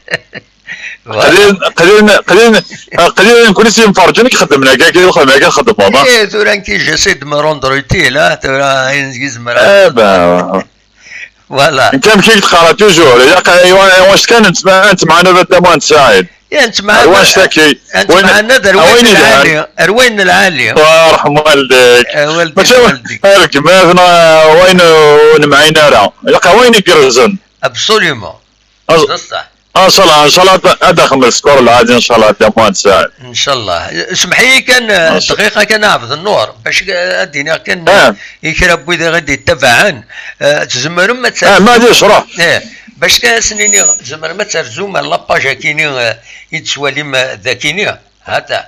قليل كل شيء مفرجنك خدمنا كي الخدمة كي خدم هذا. ايه تورا كي جسي دمرون درويتي تورا ينزيز مرا. فوالا كم كي تقرا توجور واش كان انت معنا بالدمان سعيد. انت معنا واش تاكي انت معنا اروين العالية الله يرحم والديك. والديك هاك مثلا وين معينا راه يلقى وين يقرزن ابسوليومون بصح. ان شاء الله ادخل السكور العادي ان شاء الله دمان سعيد ان شاء الله. اسمح لي كان دقيقه كان عبد النور باش ادينا كان يكرب اذا غادي يتبعن تزمروا ما ما ديش روح باش كان سنيني زمر ما ترزوم لاباج كيني يتسوالي ذاكيني هذا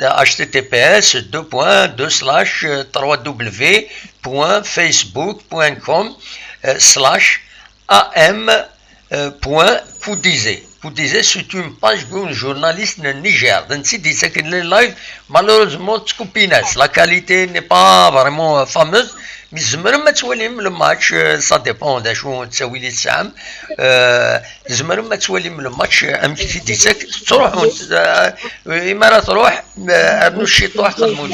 https://www.facebook.com/am.Koudizé. Koudizé, c'est une page d'un journaliste de Niger. Donc, si dit que le live, malheureusement, la qualité n'est pas vraiment fameuse. Mais زمرم ما توليم لو ماتش سا ديبون دا شو تسوي لي الساعه. زمرم ما توليم لو ماتش ام كي ديتك تروح اما تروح ابنو الشي طوح قدمو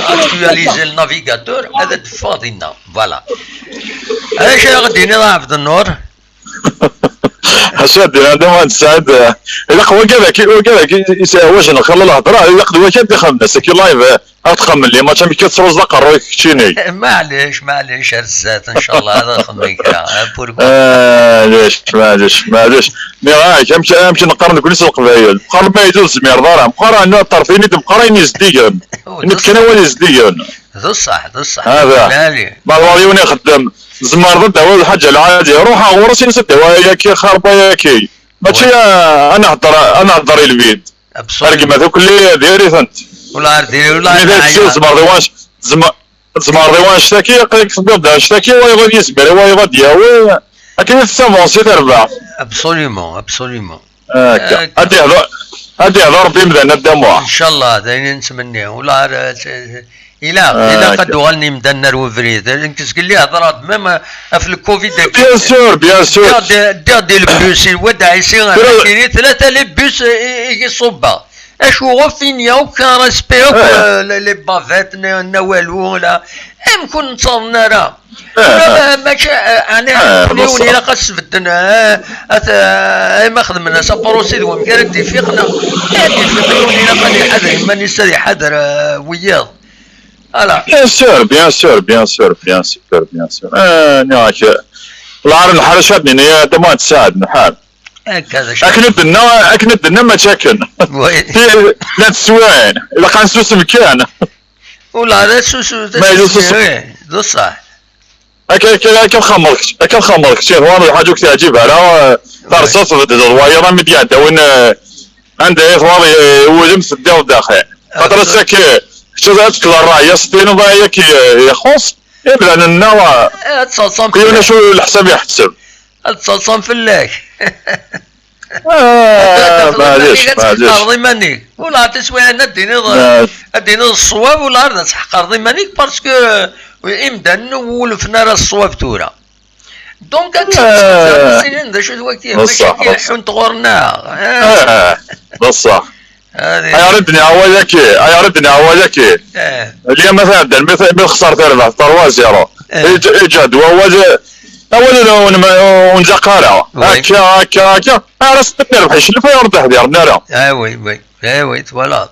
اكتواليزي النافيغاتور هذا فاضينا. فوالا هذا شي غادي عبد النور. حساد هذا ما نساعد اذا قوى كذا واش نخلي الهضره اذا قدوه كان خمس كي لايف تخمم لي ما تمشي كتسروز لا قروي كتشيني. معليش هرزات ان شاء الله هذا خميك معليش مي هاك امشي نقارن كل سوق القبايل قال ما يجوز سمير دارا مقارن الطرفين مقارن يزديون نتكلم يزديون صح هذا ما الواليوني خدام زمار ضد هو الحاجه العاديه روح وراسي نسد هوايا كي خربه يا كي ماشي انا هضر البيت فرق ما ذوك اللي ديري انت ولا ديري ولا زمار واش تزمر ديوان اشتكي يقلك تبدا اشتكي ويغادي يسبر ويغادي ياوي اكيد تسافونسي تربع ابسوليومون هادي هذا ربي مدانا الدموع ان شاء الله دايرين نتمنيه ولا الى قد غني مدنا روفريد انكس قال لي هضرات ميم في الكوفيد بيان سور دي البوس الودع يصير كاينين 3 لي بوس يصوبا اشو فين ياو كان ريسبيو لي بافيت والو ولا نكون نصورنا راه ماشي انا نولي لا قصفتنا ما خدمنا سابروسيد ومكانك ديفيقنا نولي لا قال حذر ماني سري حذر وياض فوالا بيان سور نياك العار الحرشات يا دمان تساعد نحال هكذا اكند لنا مشاكل لا تسوين الا كان سوس مكان ولا لا سوس ما يجوز صح هكا خمرك شي هو حاجه تعجبها لا فرصه الوايره مدياده وين عنده اخوان ولمس الدار داخل خاطر ساك شغلتك الرايه سطينو ضايك يخص يبدا لنا كيما شو الحساب يحتسب تصصم فلاك معليش قرضي مانيك ولا تسوي انا اديني الصواب ولا راه تحق قرضي مانيك باسكو امدا ولفنا راه الصواب تورا دونك هاد شو الوقت ماشي حون تغورنا بصح يردني عواجك اليوم مثلا مثل خسرت 4-0 اجا اولا ونزقارا هكا راه نربح شنو يرد حذرنا راه وي فوالا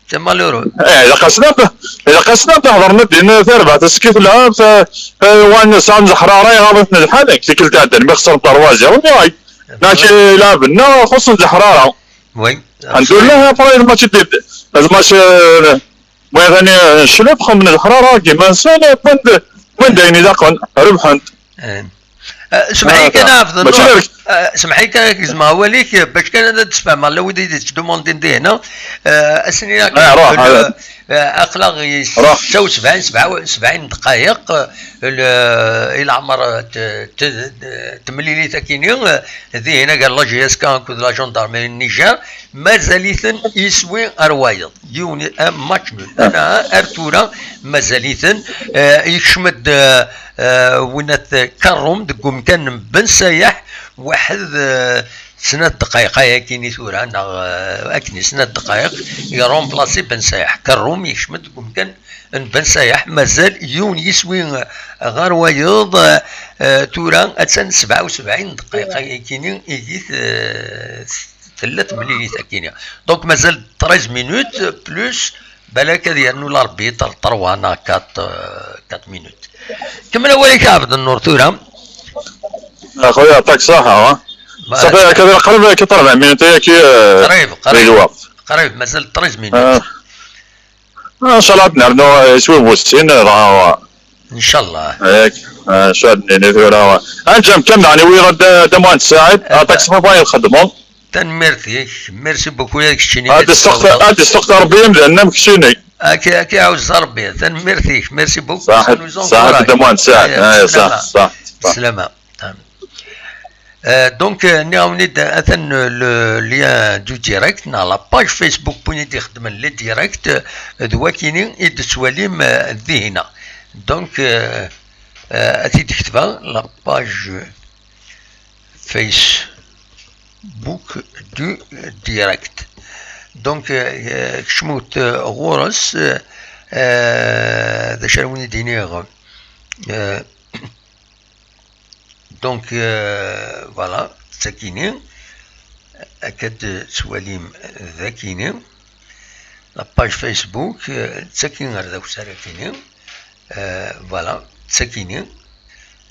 تما لورو اذا قسنا بهضرنا دينا ثربع تسكيت لها وان سام زحراره غابت نجحالك تكل تاع ما خسرت 4-0 وياي لكن لعبنا خصوصا زحراره وي الحمد لله ابري الماتش لازم ماتش ويغني شلوب من الحراره كيما سنه بند دايني داقن ربحن سمحي كان افضل سمحي كان زعما هو ليك باش كان تسمع مع ودي دوموندي هنا اسني اخلاق 76 دقائق الى عمر تمليلي تاكيني ذي هنا قال لا جي اس كان كود لا جوندارمي النيجر مازاليثن يسوي روايض يوني ماتش نول انا ارتورا مازاليثن يشمد ونات كروم دقوم كان بن سايح واحد سنة دقائق هيا كيني ثورة انا اكني سنة دقائق يروم بلاصي بن سايح كروم يشمد ممكن ان بن سايح مازال يون يسوي غير ويض تورا اتسن 77 دقيقة هيا كيني يجي 3 مليليت كيني دونك مازال 13 مينوت بلوس بالك ديالنا الاربيتر 3 انا 4 مينوت كمل اولك عبد النور ثورة اخويا يعطيك الصحة صافي كذا قريب كي 4 مينوت كي قريب مازال 13 مينوت ان شاء الله نعرفوا شوي بوستين ان شاء الله هيك ان شاء الله نثورا انت كم يعني ويرد دمان تساعد يعطيك الصحة باغي نخدموا ميرسي بوكو ياك شتيني هاد السوق ربي مدنا مكشيني كي عاوز ربي ميرسي بوكو صح دمان تساعد صح سلامة دونك نعاوني اثن لو ليان دو ديريكت نا لا باج فيسبوك بوني تخدم لي ديريكت دوا كاينين يدسواليم ذهنا دونك اتي تكتبها لا باج فيسبوك دو ديريكت دونك كشموت غورس ذا شاروني دينيغ دونك فوالا ساكينين اكاد سواليم ذاكينين لاباج فيسبوك تساكين ارداو ساراكينين فوالا تساكينين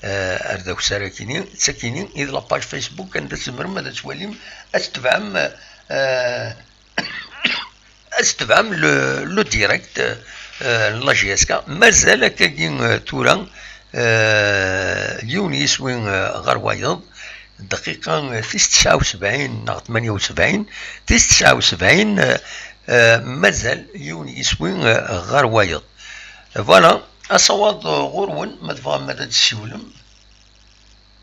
ارداو ساراكينين تساكينين اذا لاباج فيسبوك كانت تسمر ماذا سواليم استفهم لو ديريكت لا جي اس كا مازال كاين تورا يوني يسوي غير وايض دقيقة 79 ناغ 78 79 مازال يوني يسوي غير وايض فوالا أصوات غرون ما تبغى مدد السولم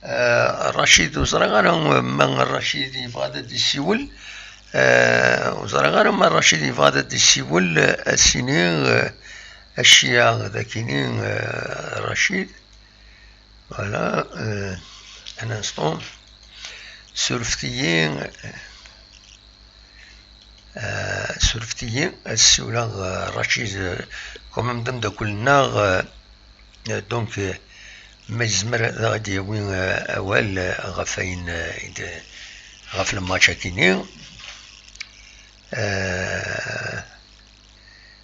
الرشيد وزرغانا من الرشيد يبغى دد السول وزرغانا من الرشيد يبغى دد السول السنين الشيعة ذاكينين الرشيد فوالا ان انستون سورفتيين السولة الرشيد كومام دم دا كلنا دونك مزمر غادي وين أول غفين غف الماتش كيني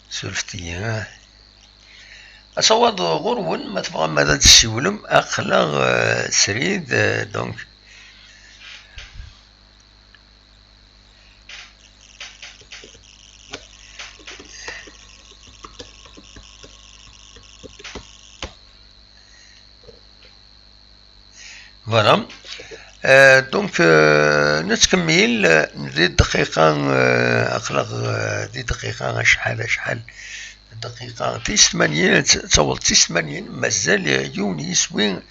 سولفتي أصوات غرون ما تبغى ماذا تسولم أخلاق سريد دونك فوالا دونك نتكمل دي دقيقة أخلاق دي دقيقة شحال دقيقة 80 تصور 80 مازال يونيس وين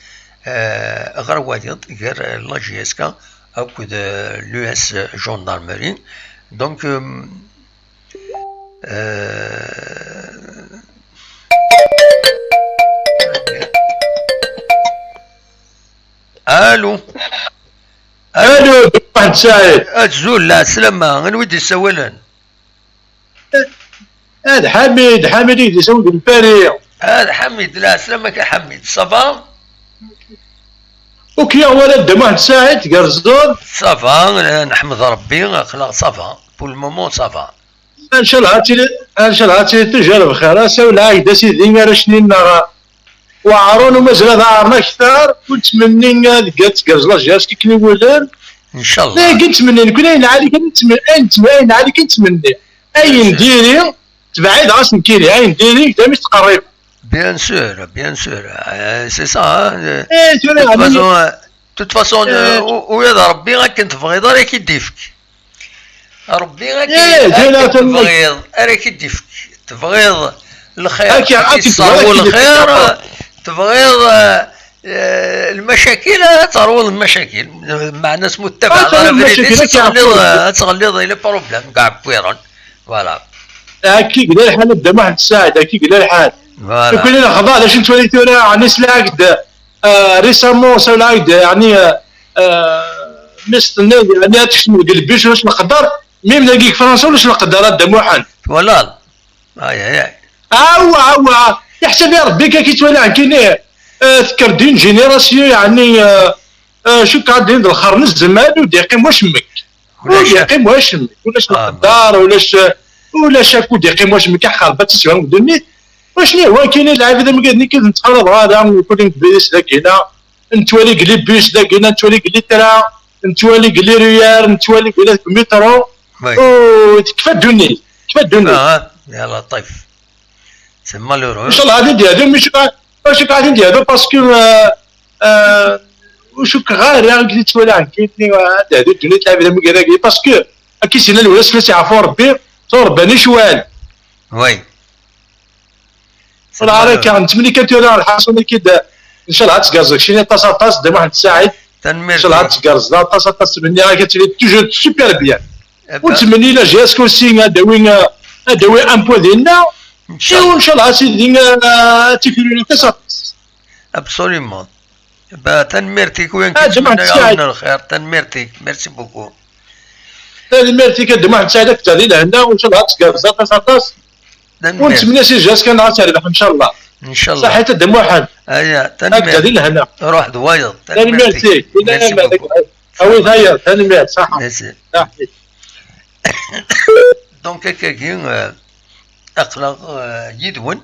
غرواديض غير لا جي اس كا أو كذا لو اس جوندارمري دونك الو واحد سعيد اتزول لا سلامة انا ودي سوالا هذا حميد يسوي البارية هذا حميد لا سلامك يا حميد صافا اوكي يا ولد واحد سعيد قرصدون صافا نحمد ربي خلاص صافا بول المومون صافا ان شاء الله تجرب بخير ساول عايدة سيدي غير شنين وعارون ومازال عارنا كثار ونتمنى قد تقرزلا جاسك كي نولان ان شاء الله لا كنتمنى نكون عين عليك عين عليك نتمنى اي نديري تبعد غاس نكيري اي نديري دا مش تقرب بيان سور سي سا توت فاسون ويا ربي غا كنت تبغيض راك يديفك ربي غا تبغيض راك يديفك تبغيض الخير تصاوب الخير تبغيض المشاكل تروض المشاكل مع ناس متبعة تغليظ الى بروبليم كاع بويرون فوالا هاكي قال الحال بدا واحد الساعه هاكي قال الحال فوالا كل لحظه علاش نتولي ثورة يعني سلاكد ريسامون سلاكد يعني مستنى يعني تشنو قلبيش واش نقدر ميم نلاقيك فرنسا واش نقدر هذا موحد فوالا هاي عوا يحسب يا ربي كي تولي عكيني تذكر دين جينيراسيون يعني شو قاعدين الخرن الزمان وديقيم واش مك وديقيم واش مك ولاش نقدر ولا شافو ديقيم واش مك خربت تسوى دنيت واش ليه هو كاين العاب هذا مقادني كي نتقرب غادا ونكون بيس داك هنا نتولي قلي بيس داك هنا نتولي قلي ترا نتولي قلي ريال نتولي قلي مترو كيف الدنيا يا لطيف سما لورو ان شاء الله غادي ندير واش قاعدين نديرو باسكو وشو غير قلت تولي عكيتني هذا الدنيا تلعب هذا مكراكي باسكو كي سينا الولاس فاش يعرفوا ربي رباني شوال وي والله راك نتمنى كتولي على الحاصل كي ان شاء الله تقرزك شي طاس دا واحد الساعه ان شاء الله تقرز لا طاس مني راه كتولي توجور سوبر بيان ونتمنى لا جي اسكو سي هذاوي ان بو ديالنا ان شاء الله سيدي تكرينا كساطس ابسوليمون تنميرتيك وين كنتمنى يعاون الخير تنميرتيك ميرسي بوكو تنميرتيك هاد واحد الساعه كتعدي لهنا وان شاء الله تقرز كساطس ونتمنى سي جاس كان غتربح ان شاء الله ان شاء الله صحيت الدم واحد تنميرتيك لهنا روح دوايض تنميرتيك اوي هيا تنميرت صح دونك كاين اخلاق يدون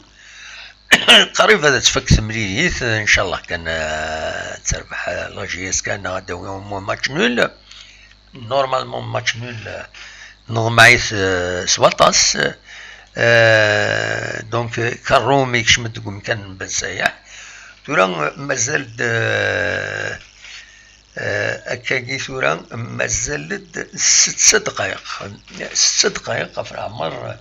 قريب هذا تفك مليليث ان شاء الله كان تربح لا جي اس كان غدا ماتش نول نورمالمون ماتش نول نظم معيث سوالطاس دونك كرومي كش مدقوم كان بنسايح تورا مازال أكاكي ثورا مازال 6 دقائق 6 دقائق في العمر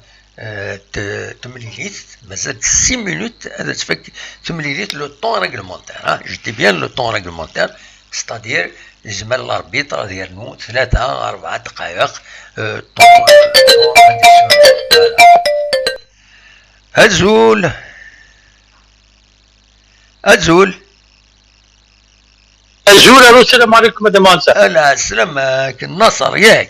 تمليليت مازال 6 مينوت هذا تفك تمليليت لو طون ريغلمونتير جدي بيان لو طون ريغلمونتير ستادير يجمع الاربيتر ديالو 3 4 دقائق أزول الو السلام عليكم مدام انسه. لا سلامك النصر ياك.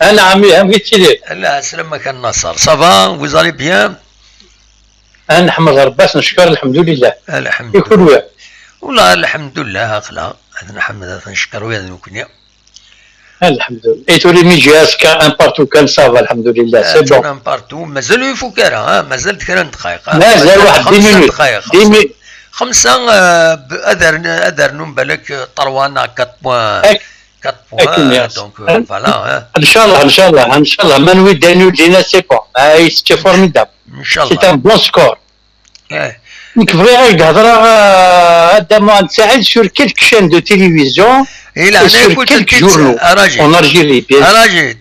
انا عمي قلت لي. لا سلامك النصر صافا وزالي بيان. انا نحمد ربي نشكر الحمد لله. الحمد لله. والله الحمد لله اخلا هذا نحمد نشكر ويا نكون. الحمد لله. اي تولي مي جاس كان ان بارتو كان صافا الحمد لله سي بون. ان بارتو مازال يفكر مازال 3 دقائق. مازال واحد 10 دقائق. 5 أذر نوم بالك طروان 4 بوان 4 بوان دونك فوالا ان شاء الله ما نوي دانيو دينا سي بون سي فورميدابل ان شاء الله سي ان بون سكور نك فري نهضر هذا ما نساعد سور كيلك شين دو تيليفزيون الى انا قلت لك اون الجيري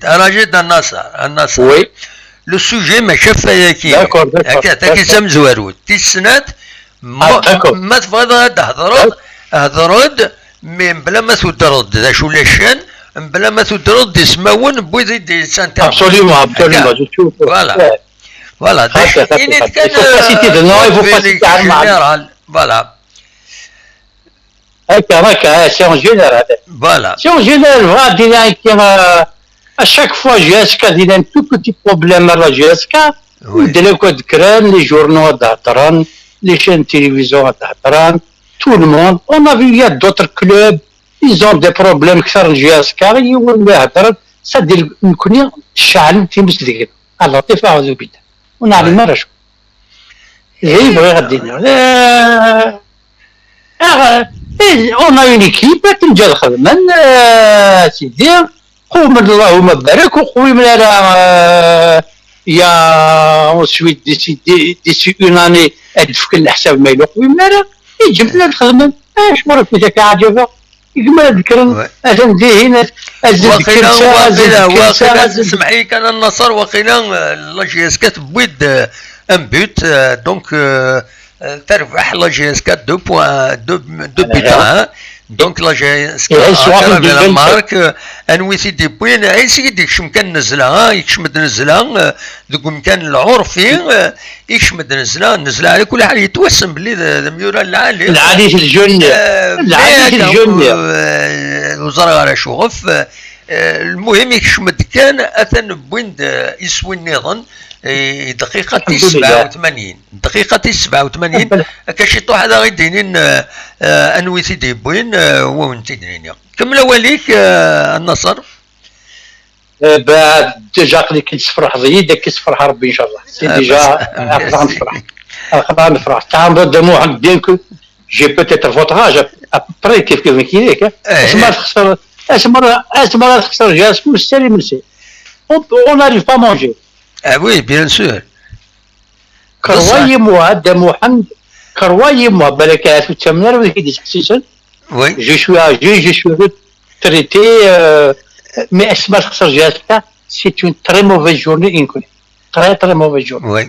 اراجيت النصر وي لو سوجي ما شاف ياكي هكا تاكي سام زوارود تيسنات ما تفضل هضرود من بلا ما تدرد ذا شو لاشان بلا ما تدرد يسماون بويزي دي سانتر ابسوليومون فوالا كان فوالا هكا سي جينيرال فوالا سي جينيرال غادي كيما اشاك فوا جاسكا دينا ان تو بوتي بروبليم على جاسكا ودينا كود كران لي جورنو دهضران les chaînes télévision à Tahran, tout le monde. On a vu, il y a d'autres clubs, ils ont des problèmes qui sont GSK, ça dit qu'on شعل في مسلك الله تفاعل زبيدة ونعلم مرة شو اللي يبغى يغدينا on a une équipe تنجا الخدمة سيدي قوم اللهم بارك وقوي من يا ensuite d'ici une année تفك الحساب ما يلوق ويمالا يجيب لنا الخدمه اش مرات فيك عجبه يجمل ذكر اذن دي هنا وقيلا سمعي كان النصر وقيلا لاجيس كتبويد ان بوت دونك تربح لاجيس 2 بوان دونك لاجيس مارك انويتي دي بوين عيسي ديك شمكان نزلها يكشمد نزلها دوك مكان العرفي يكشمد نزلها على كل حال يتوسم باللي ميورا العالي الجنة وزارة على شغف المهم يكشمد كان اثن بويند يسوي النظام دقيقة 87 كشي طوح هذا غيدينين انويتي دي بوين وانتي دينيا كمل وليك النصر بعد ديجا قلي كيتفرح ضيق كيتفرح ربي ان شاء الله سي ديجا نفرح تعمر دموع ديالك جي بوتيتر فوتر اج ابري كيف كيفك اسمر تخسر جالس مستري منسي on n'arrive pas à manger. Ah oui, bien sûr. Croyez-moi, de Mohamed, croyez-moi, Balakat ou Tchamner, oui, je suis âgé, je suis retraité, mais Esma Khsarjaska, c'est une très mauvaise journée, inconnue. Très mauvaise journée. Oui,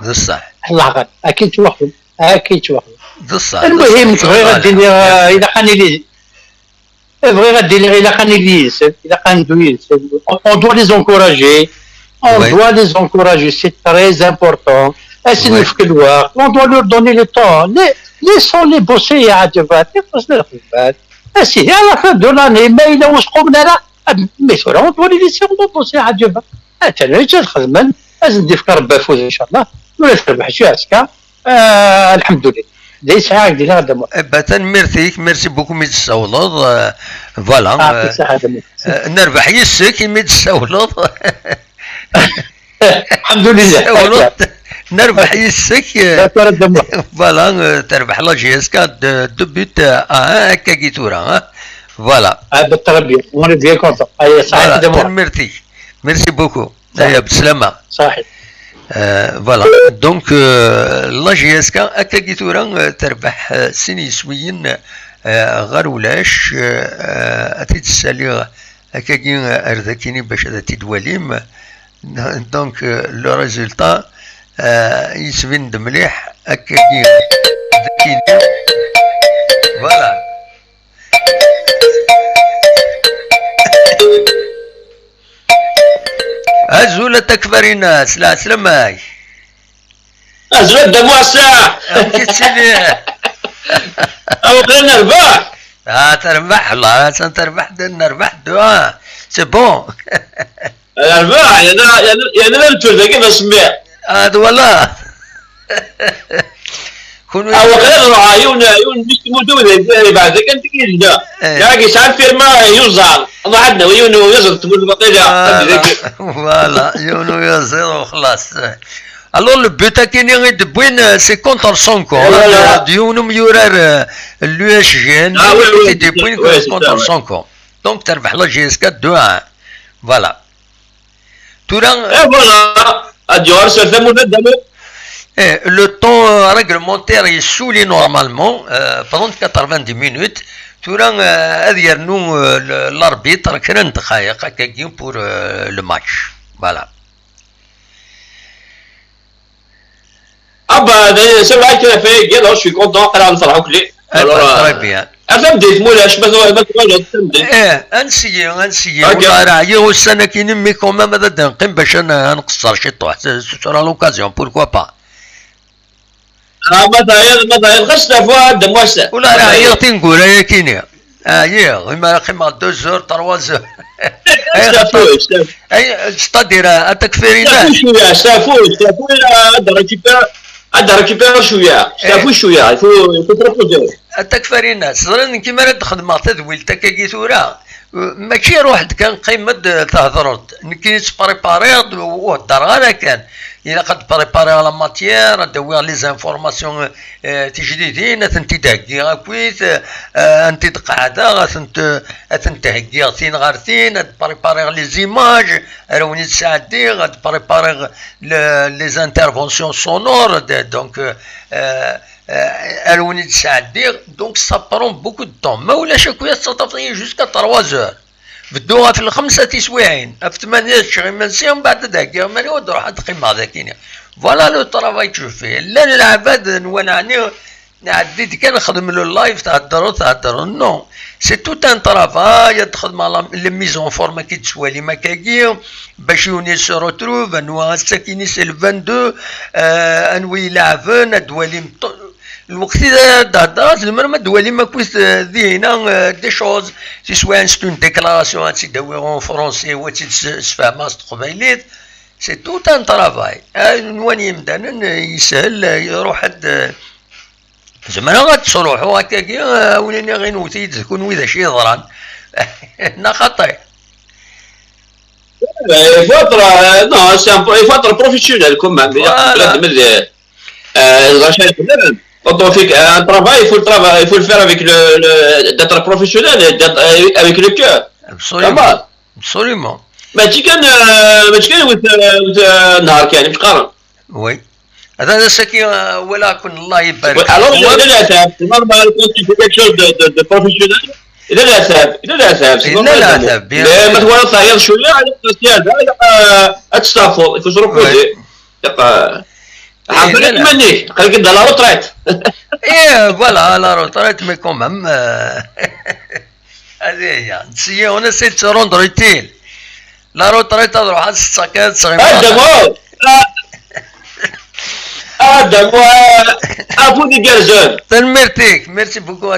c'est ça. Allah غاد أكيد توحد صح. المهم تبغي غادي إذا كان لي تبغي غادي إذا كان لي إذا كان دويس on doit les encourager. On doit les encourager, c'est très important. في الوقت on doit leur donner le temps. Laissons-les bosser يا عجبات يخلصنا الخدمات. أسيدي على fin de l'année ما إلا واش قمنا لا ميسورا on doit les laisser bosser يا عجبات. أنا جات الخدمة لازم ندير في ربي يفوز إن شاء الله ولا تربح شي عسكر الحمد لله. ليس عاق ديال غدا باتن ميرسي بوكو ميت السولط فوالا نربح يسك ميت السولط الحمد لله نربح يسك فوالا تربح لا جي اس 4 2 بوت هكا كيتورا فوالا بالتربيه وانا بيان كونتون اي صحيح ميرسي بوكو هيا بالسلامه صحيح فوالا دونك لا جي اس 4 هكا كيتورا تربح سيني سويين غير ولاش اتيتسالي هكا كي اردكيني باش هذا تيدواليم دونك لو ريزولتا يسبن مليح هكا ذكيني فوالا. أزولة تكبرين سلا سلاماي أزولة دموع الساعة كتسيني أو قلنا نربح تربح والله تربح نربح دوا سي بون نربح يعني لا نتولى كيف نسمع هذا والله كونوا أو قلنا نروح عيون نشتموا دولة بعد ذلك أنت كيف يعني ساعات فيرما يوزع الله عندنا ويونو يزر تقول البقية فوالا يونو يزر وخلاص. Alors le but à qui n'est de bon c'est contre son corps. Dieu يورر l'USGN c'est des points contre son corps. Donc tu as la GSK 2-1. Voilà. Le temps réglementaire est souli normalement pendant 90 minutes. Nous l'arbitre 40 دقائق pour le match. Voilà. C'est vrai que je suis content de faire un clé. Très bien. انسيي والله راه هي السنه كاينين مي كومام هذا نقيم باش نقصر شي طوح سورا لوكازيون بوركوا با مثلا غسله فوا دموسه ولا راه هي تنقول هي كاينه هي ما قيمه 2 زور 3 زور اي ستادير التكفيرينات شافوا هذا ريكيبير شويه شافوا شويه يفو تروبوزي التكفيرينات صرنا كيما تخدم تدويلتك كي ثورا ماشي روحك كان قيمه تهضرت كي تبريباري والدار غير كان إلا قد بريباري على ماتيير دوي لي زانفورماسيون تجديدين انت تهكي غاكويت انت تقعد تنتهكي غتين غارتين بريباري لي زيماج روني تساعدي غاد بريباري لي زانترفونسيون سونور دونك روني تساعدي دونك سا برون بوكو دو طون ما ولاش اكويا تستطيع جوسكا 3 زور بدوها في الخمسة تسويعين في 8 شهور من بعد ذاك ماني ودور حد قيمة ذاكيني فوالا لو طرافاي تشوف فيه لا العباد نوانعني نعدي كان نخدم له اللايف تهدروا نو سي توت ان طرافاي تخدم على لي ميزون فورما كي تسوى لي مكاكي باش يوني سو روتروف انوا ساكيني سي 22 انوي يلعبن دوالي الوقت إذا دهدرات المرمى دوالي ما كنت ذينا دي شوز سواء سي اون ديكلاراسيون تيداوي اون فرونسي و تتفاهم قبيليت سي توت ان طرافاي نواني مدانا يسهل يروح حد زعما غتصروحو هكاكي ولينا غير نوتي تكون وإذا شي يضران نا خطير فترة نو سي فترة بروفيسيونيل كومان بلاد من Quand on fait un travail, il faut le faire avec d'être professionnel, avec le cœur. Absolument. Absolument. Mais tu نهار كان مش قارن. Oui. هذا الشيء ولا كن الله يبارك. Alors il a l'ASAP. C'est normal quand tu fais quelque chose de professionnel. Il a l'ASAP. ما تقول طاير شوية على السيادة تستافو. Il faut se reposer. حضرتك منيك قال كده لا روتريت ايه فوالا لا روتريت مي كومام هذه هي نسيي انا سيت روندر يتيل لا روتريت تروح على السكات صغير هذا مو ابو دي جرزون تنمرتيك ميرسي بوكو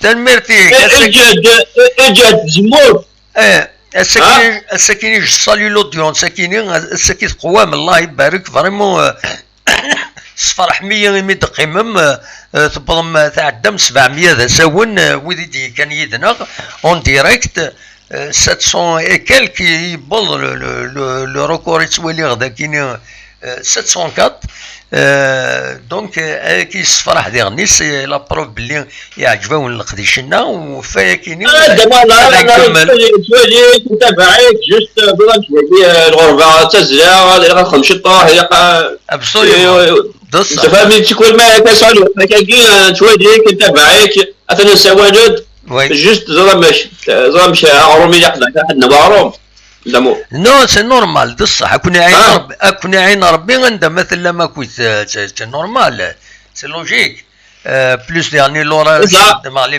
تنمرتيك اجد زمور ايه السكيني جصالي لوديون السكيني قوام الله يبارك فريمون صفر حمية مي تقيمم تبضم تعدم 700 ذا ساون ويدي كان يدنا اون ديريكت 700 اي كالك يبل لو ريكور يتسوالي غدا كاين 704 دونك كي الصفراح ديالني سي لا بروف بلي يعجبون القديشنا وفيا كاينين هذا نكمل شويه نتابعك جوست بغا شويه الغربه تزرع غنخدم شي طاح ابسوليوم انت فاهمني تكون ما كنسالو كاين شويه كنتابعك اثنا سوالد جوست زرا ماشي عرومي حنا معروم دامو نو سي نورمال بصح اكون عين ربي عندها مثل لما كنت سي نورمال سي لوجيك بلوس يعني لورا مع لي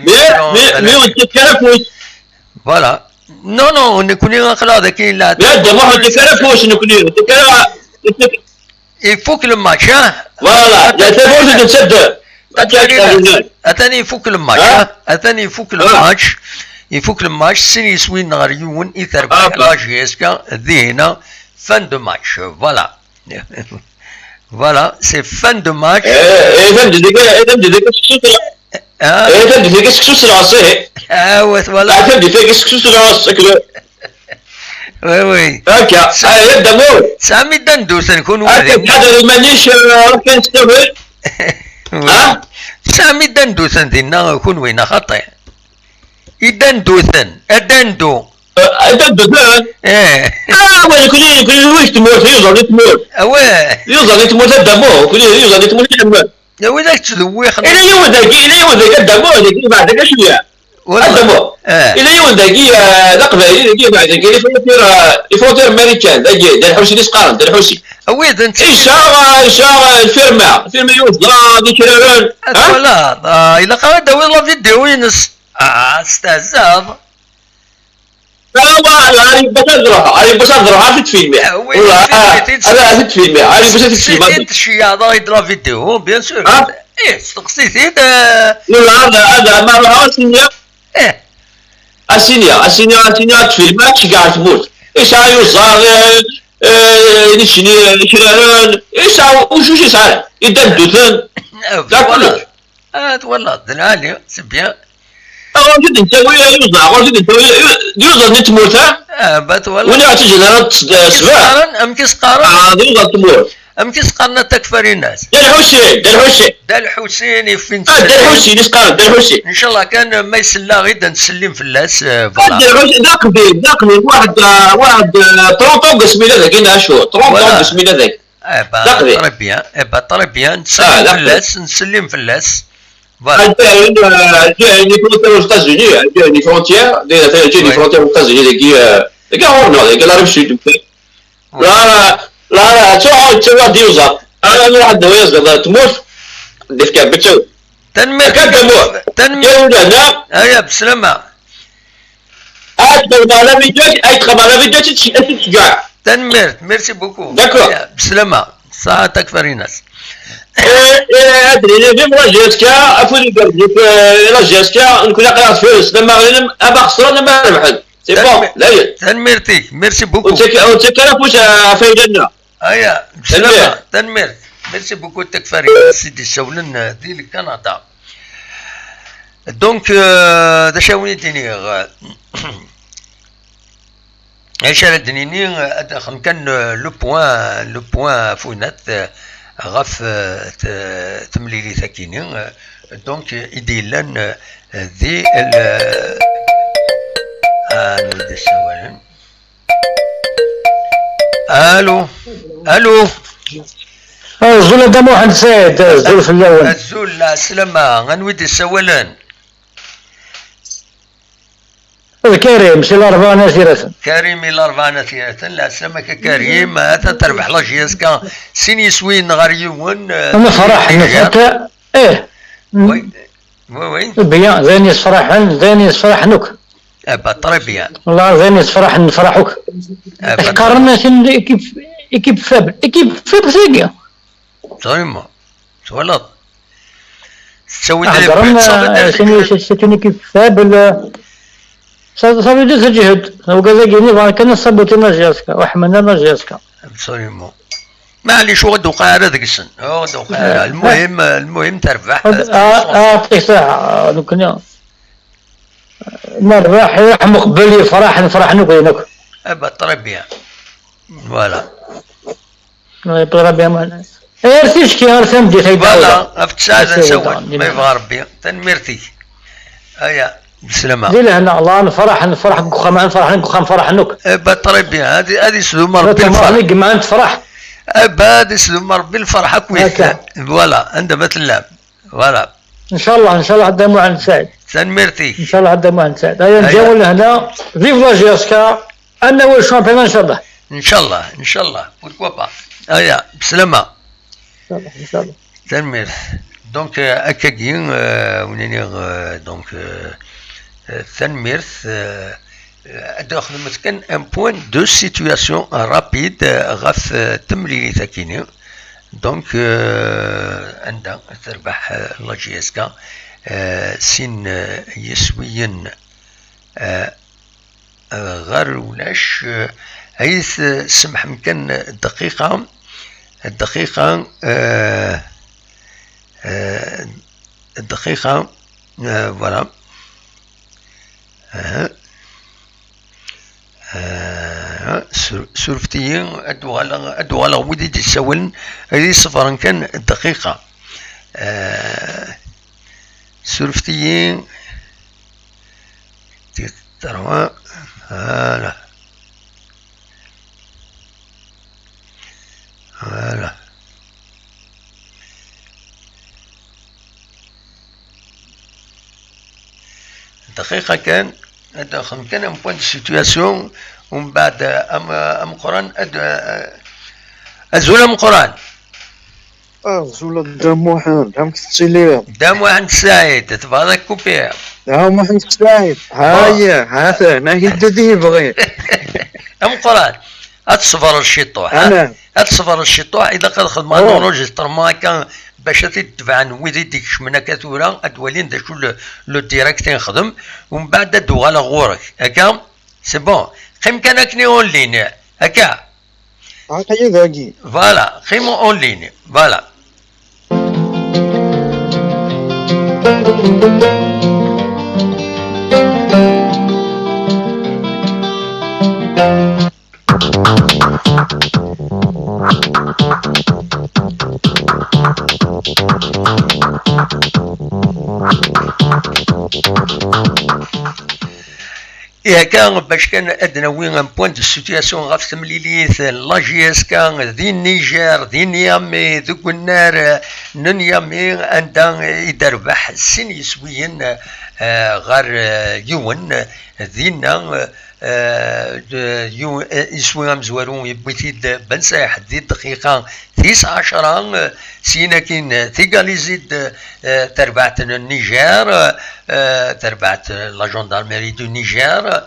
فوالا نو نكوني نقرا ذاك لا دابا نتكلف واش نكوني يفوك الماتش فوالا لا تفوز تسد اتاني يفوك الماتش اتاني يفوك الماتش يفوك الماتش سيني يسوين نهار يون يتربح لا جيسكا ذهنا فان دو ماتش فوالا فوالا سي فان دو ماتش اذا ديك اذا ديك سكسوس راسي فوالا اذا ديك سكسوس راسك وي هكا دامو سامي دندوس نكون واحد هذا مانيش كان نستوعب سامي دندوس انتنا نكون وين خطي يدندوثن الدندو الدندوثن وين كل واش تموت يوصل تموت يوصل تموت الدمو كل يوصل تموت تموت يا ويلك تذويخ الى يوم ذاك الدمو ذاك بعد شويه الدمو الى يوم ذاك القبائل ذاك بعد يفوتير امريكان ذاك دار الحوسي اللي سقارن دار الحوسي ويد انت إشارة الفيرما يوصل ذيك الرون ولا الى قاعد والله فيديو ينس استهزاء هذه بس أدرى هذه تفيلمي هذا تفيلمي هذه بس تفيلمي الشيء هذا يدرى فيديو بيان سور ايه استقصيت هذا ما راح السينيا تفيلمات قاعد تموت ايش يوصل نشرون ايش وشو صار يدندوثن لا كلش والله دلالي سبيان جد نسوي يوزر نتموت بات والله ولا تجي سباع ام كيسقارن يوزر تموت ام كيسقارن تكفر الناس دار الحسين فين دار الحسين يسقارن دار الحسين ان شاء الله كان ما يسلا غير نسلم في الناس فوالا ذاك واحد طروطو قسمينا ذاك هنا شو طروطو قسمينا ذاك طربيان نسلم في الناس جاني فرونتير aux États-Unis جاني فرونتير جاني فرونتير aux États-Unis ذاك هورنا ذاك العرب السعودي لا تقعد ديوزا انا واحد دويز تموت ديف كابتشو تنمير هنا ايا بسلامة اتبع على فيديو ايتخم على فيديو تشجع تنمير ميرسي بوكو داكور بسلامة ساعة تكفر الناس ادري لي لا جيسكا افولي قلبك لا جيسكا نكون قرات فلوس لما غنم ابا خسران لما ربحت سي بون لا تنميرتي ميرسي بوكو وتكلف واش فايدنا ايا بسلامة تنمير ميرسي بوكو تكفر سيدي شاولن ديال كندا دونك دا شاوني ديني ايش دنيني خم كان لو بوين فوينات غاف تمليلي ثاكيني دونك يديلن ذي نريد السؤال الو الزول هذا محمد سعيد الزول في الاول الزول السلامة غنويد السوالان كريم سي الاربعه سيرة كريم الاربعه سيرة لا سلامك كريم هذا تربح لا جيسكا سيني سوين غاريون انا فرح حتى ايه وي بيان زين يفرح نك طري بيان والله زين نفرحوك قارنا شن ايكيب فابل سيكيا صريمة تولد تسوي شنو ايكيب فابل صافي ديت الجهد وكذا كان صبوتي ناجيسكا وحملنا ناجيسكا ابسوليومون معليش غدو قاعدة ذاك السن غدو قاعدة المهم تربح اعطيك ساعة دوك نربح يرحم قبل يفرح نفرح نقولك طري بيان فوالا طري بيان ارتيش كي ارسم دي تاي فوالا افتساد نسوي ما يبغى ربي تنميرتي ايا بسلامة دي لهنا الله نفرح كوخا نفرح نك طري بيان هذه سلوم ربي الفرح ما انت فرح هذه سلوم ربي الفرحة كويس فوالا عندما تلعب فوالا ان شاء الله حتى مهند سعيد تنميرتي ان شاء الله حتى مهند سعيد هيا نجاول هنا فيف لا جيسكا انا هو الشامبيون ان شاء الله. ان شاء الله ان شاء الله بوركوا با. بسلامه. ان شاء الله ان شاء الله. تنمير. دونك اكاكين ونيني دونك تنمير خدمت كان ان بوين دو سيتوياسيون رابيد غاف تمليلي ثاكيني. دونك عندها تربح لا جي اس كا سين يسويين غير ولاش عيث سمح مكان الدقيقة فوالا سورفتيين ادو على ودي تسولن هذه صفرا كان الدقيقة سورفتيين ترى voilà دقيقة كان ان بوان دو سيتوياسيون ومن بعد ام قران ازول ام قران زول دام واحد دام كتسيلي دام واحد سعيد تبغى كوبير دام واحد سعيد هاي هذا انا هي بغي ام قران اتصفر الشطوح اتصفر الشطوح اذا قد خدم انورجستر ما كان باش تدفع عن ويدي ديك شمنا كثورة ادوالين دا شو لو ديريكت نخدم ومن بعد ادو على غورك هكا سي بون خيم كان اكني اون لين هكا هكا ذاكي فوالا خيم اون لين فوالا كان باش كان ادنا وين ان بوين دو سيتياسيون غاف تمليليث لا جي اس كان ذي النيجر ذي نيامي ذو كنار نيامي عندها يدربح سن يسويين غير يون ذينا يسوي مزورون يبوتيد بنساح ذي الدقيقة 19 سيناكين ثقالي زيد تربعت النيجر تربعت لا جندرميري دو نيجر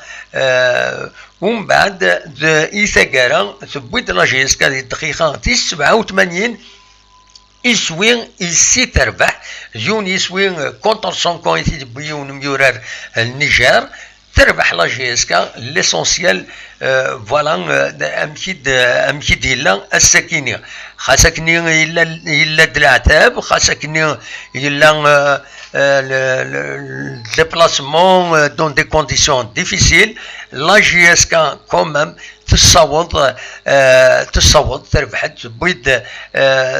ومن بعد إيثاقارا ثبوت لا جي اس كا ذي الدقيقة 87 يسوي يسي تربح يون يسوي كونتر سون كون يتبيون ميورار النيجر تربح لا جي اس كا ليسونسيال فوالا امكيد يلا السكينه خاصكني يلا العتاب خاصكني يلا déplacement dans des conditions difficiles la GSK quand même تصوت تربحت بيد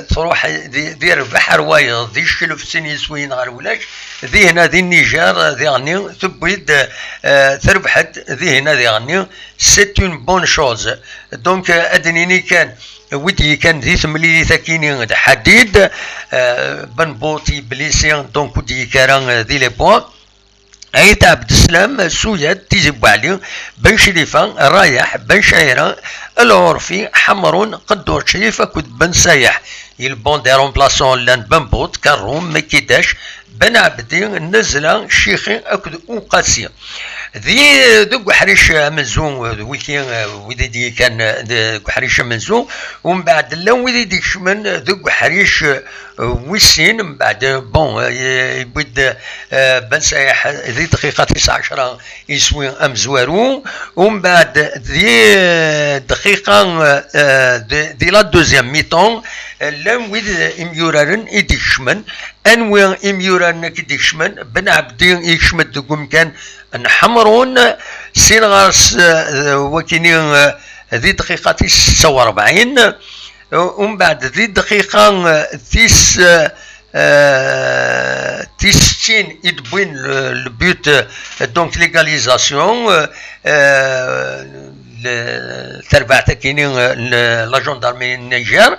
تروح ذي ربح روايض ذي الشلف سني سوين غير ولاش ذي هنا ذي النيجر ذي غني تبيد تربحت ذي هنا ذي غني سيت اون بون شوز دونك ادنيني كان ودي كان ذي ثملي ثاكيني حديد بنبوطي بليسيان دونك ودي كاران ذي لي بوان عيد عبد السلام سويد تيجي بوعلي بن شريفة رايح بن شعيرة العرفي حمرون قدور شريفة كنت بن سايح البون دي رومبلاسون لان بن بوط كروم مكيداش بن عبدي نزلة شيخي اكد قاسي ذي دوك حريش منزون ويكين ويدي كان دوك حريش منزون ومن بعد لو ويدي شمن دوك حريش ويسين من بعد بون يبد بن سايح ذي دقيقة 19 يسوي امزوارو ومن بعد ذي دقيقة دي لا دوزيام ميتون لم ويد اميورارن يديشمن انوي اميورارن كيديشمن بن عبدين يشمد دوكم كان نحمرون سين غارس وكينين ذي دقيقة 49 ومن بعد ذي دقيقة 90 يدبوين البيوت دونك ليغاليزاسيون تربع تكينين لا جندرمي النيجر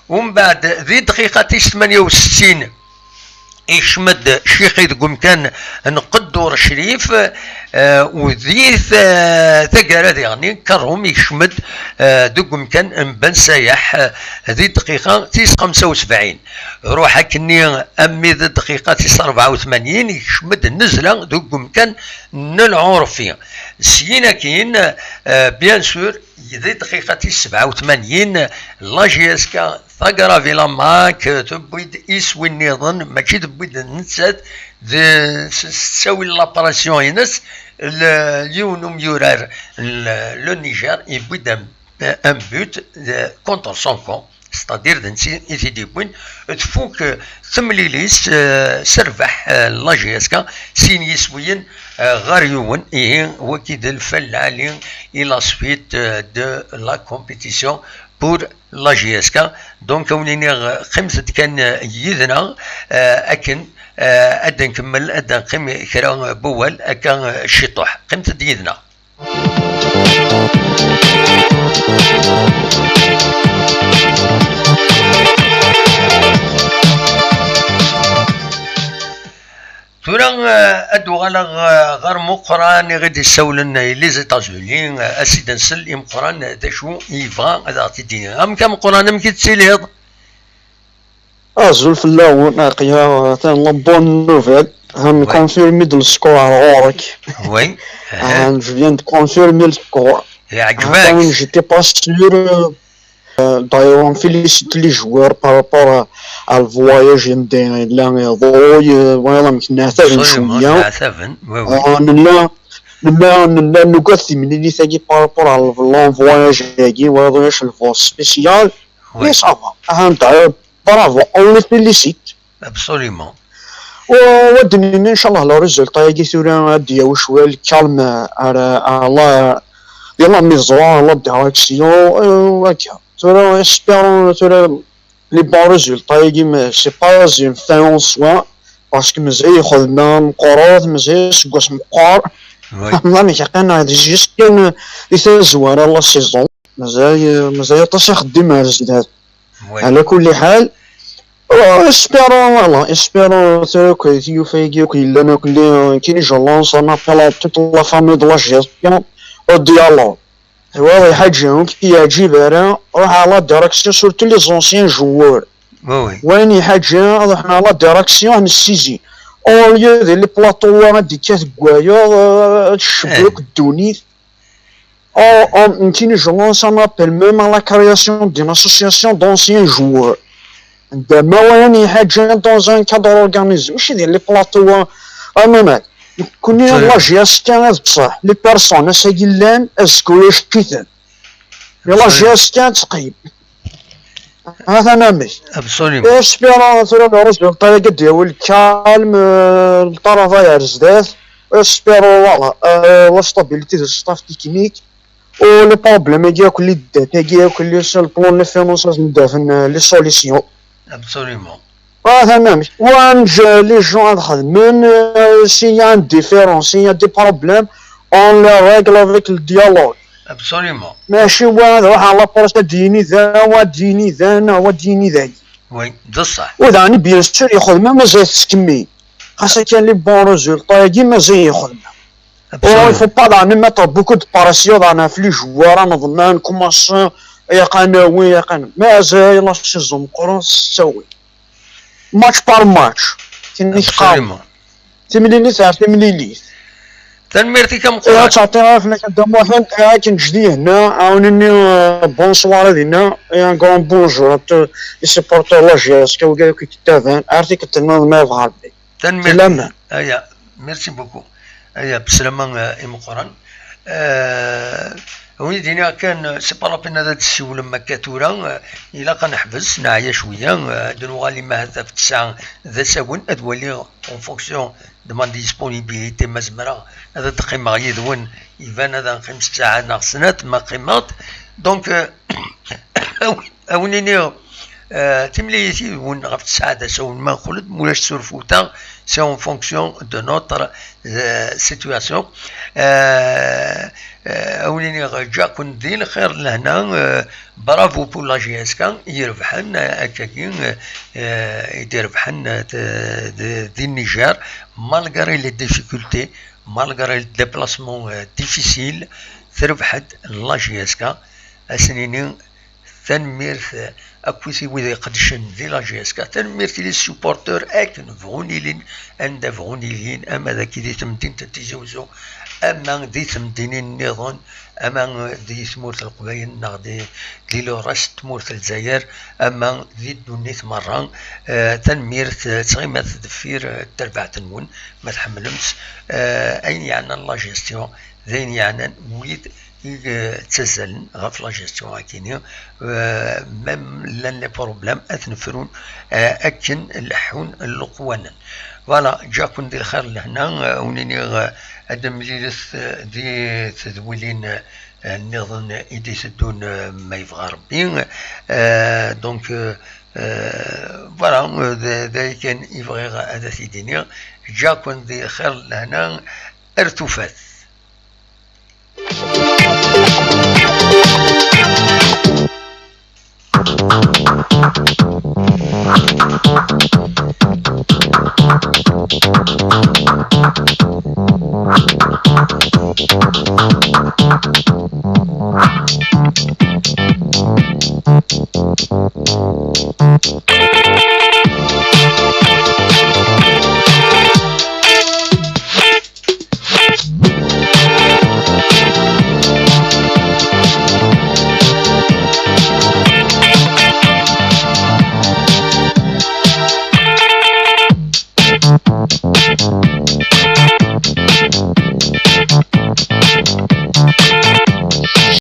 ومن بعد ذي دقيقة 68 يشمد شيخي تقوم كان نقدور شريف وذيث ثقارات يعني كرهم يشمد دقم كان مبان سايح هذه الدقيقة تيس 75 روح كني أمي ذي الدقيقة تيس 84 يشمد النزلة دقم كان نلعورف فيها سينا كين بيان سور ذي الدقيقة تيس 87 لا جي اس كا ثقرا فيلا ماك تبويد يسوي النظام ماشي تبويد نسات تسوي لاباراسيون ينس اليوم يورار لو نيجر يبويد ان بوت كونتر سون كون ستادير دنسي يتيدي بوين تفوك ثمليليس سربح لا جي اس كا سين يسويين غاريون ايه وكيد الفلالين الى سويت دو لا كومبيتيسيون بور لا جي اس كا دونك كونيني خمسة كان يذنا اكن ادا نكمل ادا نقيم كرا بوال اكا شطوح خمسة يذنا تورا ادو غالا غير مقران غادي يسولن لي زيتازوني اسيد نسل مقران تشو يفا هذا تديني ام كم قران مكي تسيليض زول في اللون ناقيا تان بون نوفيل هم كونفيرمي دو السكور غورك وي جو فيان دو كونفيرمي السكور عجباك جيتي با سور d'ailleurs on félicite les joueurs par rapport à le voyage indien là voilà نعتذر شويه لا نقسم من ثاني par rapport à le voyage هاكي وهذا واش الفول سبيسيال وي صافا d'ailleurs bravo on les félicite absolument ودني ان شاء الله لو ريزولطا هاكي ثورا ديال شويه الكالم على الله يلا ميزوا لا ديريكسيون وهكا ترى espérons les bons résultats يجي سي با une fin en soi باسكو مزال يخدمنا مقروض مزال سكواس مقار والله كان هذا جيست كان زواره لا سيزون مزال طاش يخدم على الجداد على كل حال espérons ترى كيو فايكي كيلنا كلي كاين جالونس انا بلا توت لا فامي دو لا جيستيون او ديالوغ هو حاجه كيعجب راه روح على ديريكسيون سورتو لي زونسيان جوور وين حاجه رحنا على ديريكسيون السيزي او ليو دي لي بلاطو غادي كتكوايا الشبوك الدونيت او يمكن جونس انا ابل ميم على كرياسيون دي اسوسياسيون دونسيان جوور عندما وين حاجه دون ان كادر اورغانيزم ماشي ديال لي بلاطو المهم كوني لا جي اس كان بصح لي بيرسون اساكي لان اسكويش كيتان يلا جي اس كان تقيب هذا نامي ابسوليومون اسبيرون ثورا الريزولطا ديال الكالم الطرف يرزدات اسبيرون فوالا لا ستابيليتي دو ستاف تكنيك و لي بروبليم ديال لي دات ديال لي سول بلون لي فينونساج ندافن لي سوليسيون ابسوليومون تمام وانج لي جون خدمن سي y a un différence s'il y a des problèmes on les règle avec le dialogue absolument ماشي واحد روح على بروسا ديني ذا وديني ذا وديني ذاك وي بصح وداني بيان سور يخدم مازال تكمي خاصة كان لي بون ريزولطا كي مازال يخدم il faut pas داني mettre beaucoup de pression داني في لي جوار نظن كوماسيون يا قناوي يا قنا مازال لا سيزون مقرون تسوي ماتش بار ماتش كاين قام تمليليت تمليليت تنميرتي كم تعطيها فينا كدام واحد كنجدي هنا عاونني بونسوار هنا ان كون بونجور لي سيبورتور لا جي اس كاو قالوا كيتابعن عرفتي كتنا ما فغالبي تنميرتي ايا ميرسي بوكو ايا بسلامه ام قران ويدينا كان سي با لابين هذا السيول لما كاتورا الا كنحبس نعيا شويه دنوغالي ما هذا في الساعه ذا ساون ادولي اون فونكسيون دو مان ديسبونيبيليتي مزمره هذا تقيم غيدون يبان هذا نقيم 6 ساعات ناقصنات ما قيمات دونك اونيني تمليتي ون غف الساعه ساون ما نقول مولاش سورفوتا سي اون فونكسيون دو نوتر سيتواسيون اوليني جا كون دين خير لهنا برافو بول لا جي اس كا يربحن هكاكين يربحن دي النيجر مالغري لي ديفيكولتي مالغري الديبلاسمون ديفيسيل تربحت لا جي اس كا اسنيني تنميرت اكوسي وذا يقدشن دي لا جي اس كا تنميرت لي سوبورتور اكن فغونيلين عند فغونيلين اما ذاك دي تمدين تتزوزو اما دي تمدين النظام اما دي ثمورت القبايل نغدي دي لوراس تمورت الجزائر اما دي دونيت مرة تنميرت تغيمات دفير تربع تنون ما تحملمش اين يعني لا جيستيون ذين يعني ويد تسزلن غف لا جيستيون هاكيني ميم لان لي بروبليم اثنفرون اكن اللحون اللقوانا فوالا جاكون دي الخير لهنا ونيني ادم ليلث دي تدولين النظام ايدي سدون ما يبغى ربي دونك فوالا ذا كان يبغي هذا سيديني جاكون دي الخير لهنا ارتفات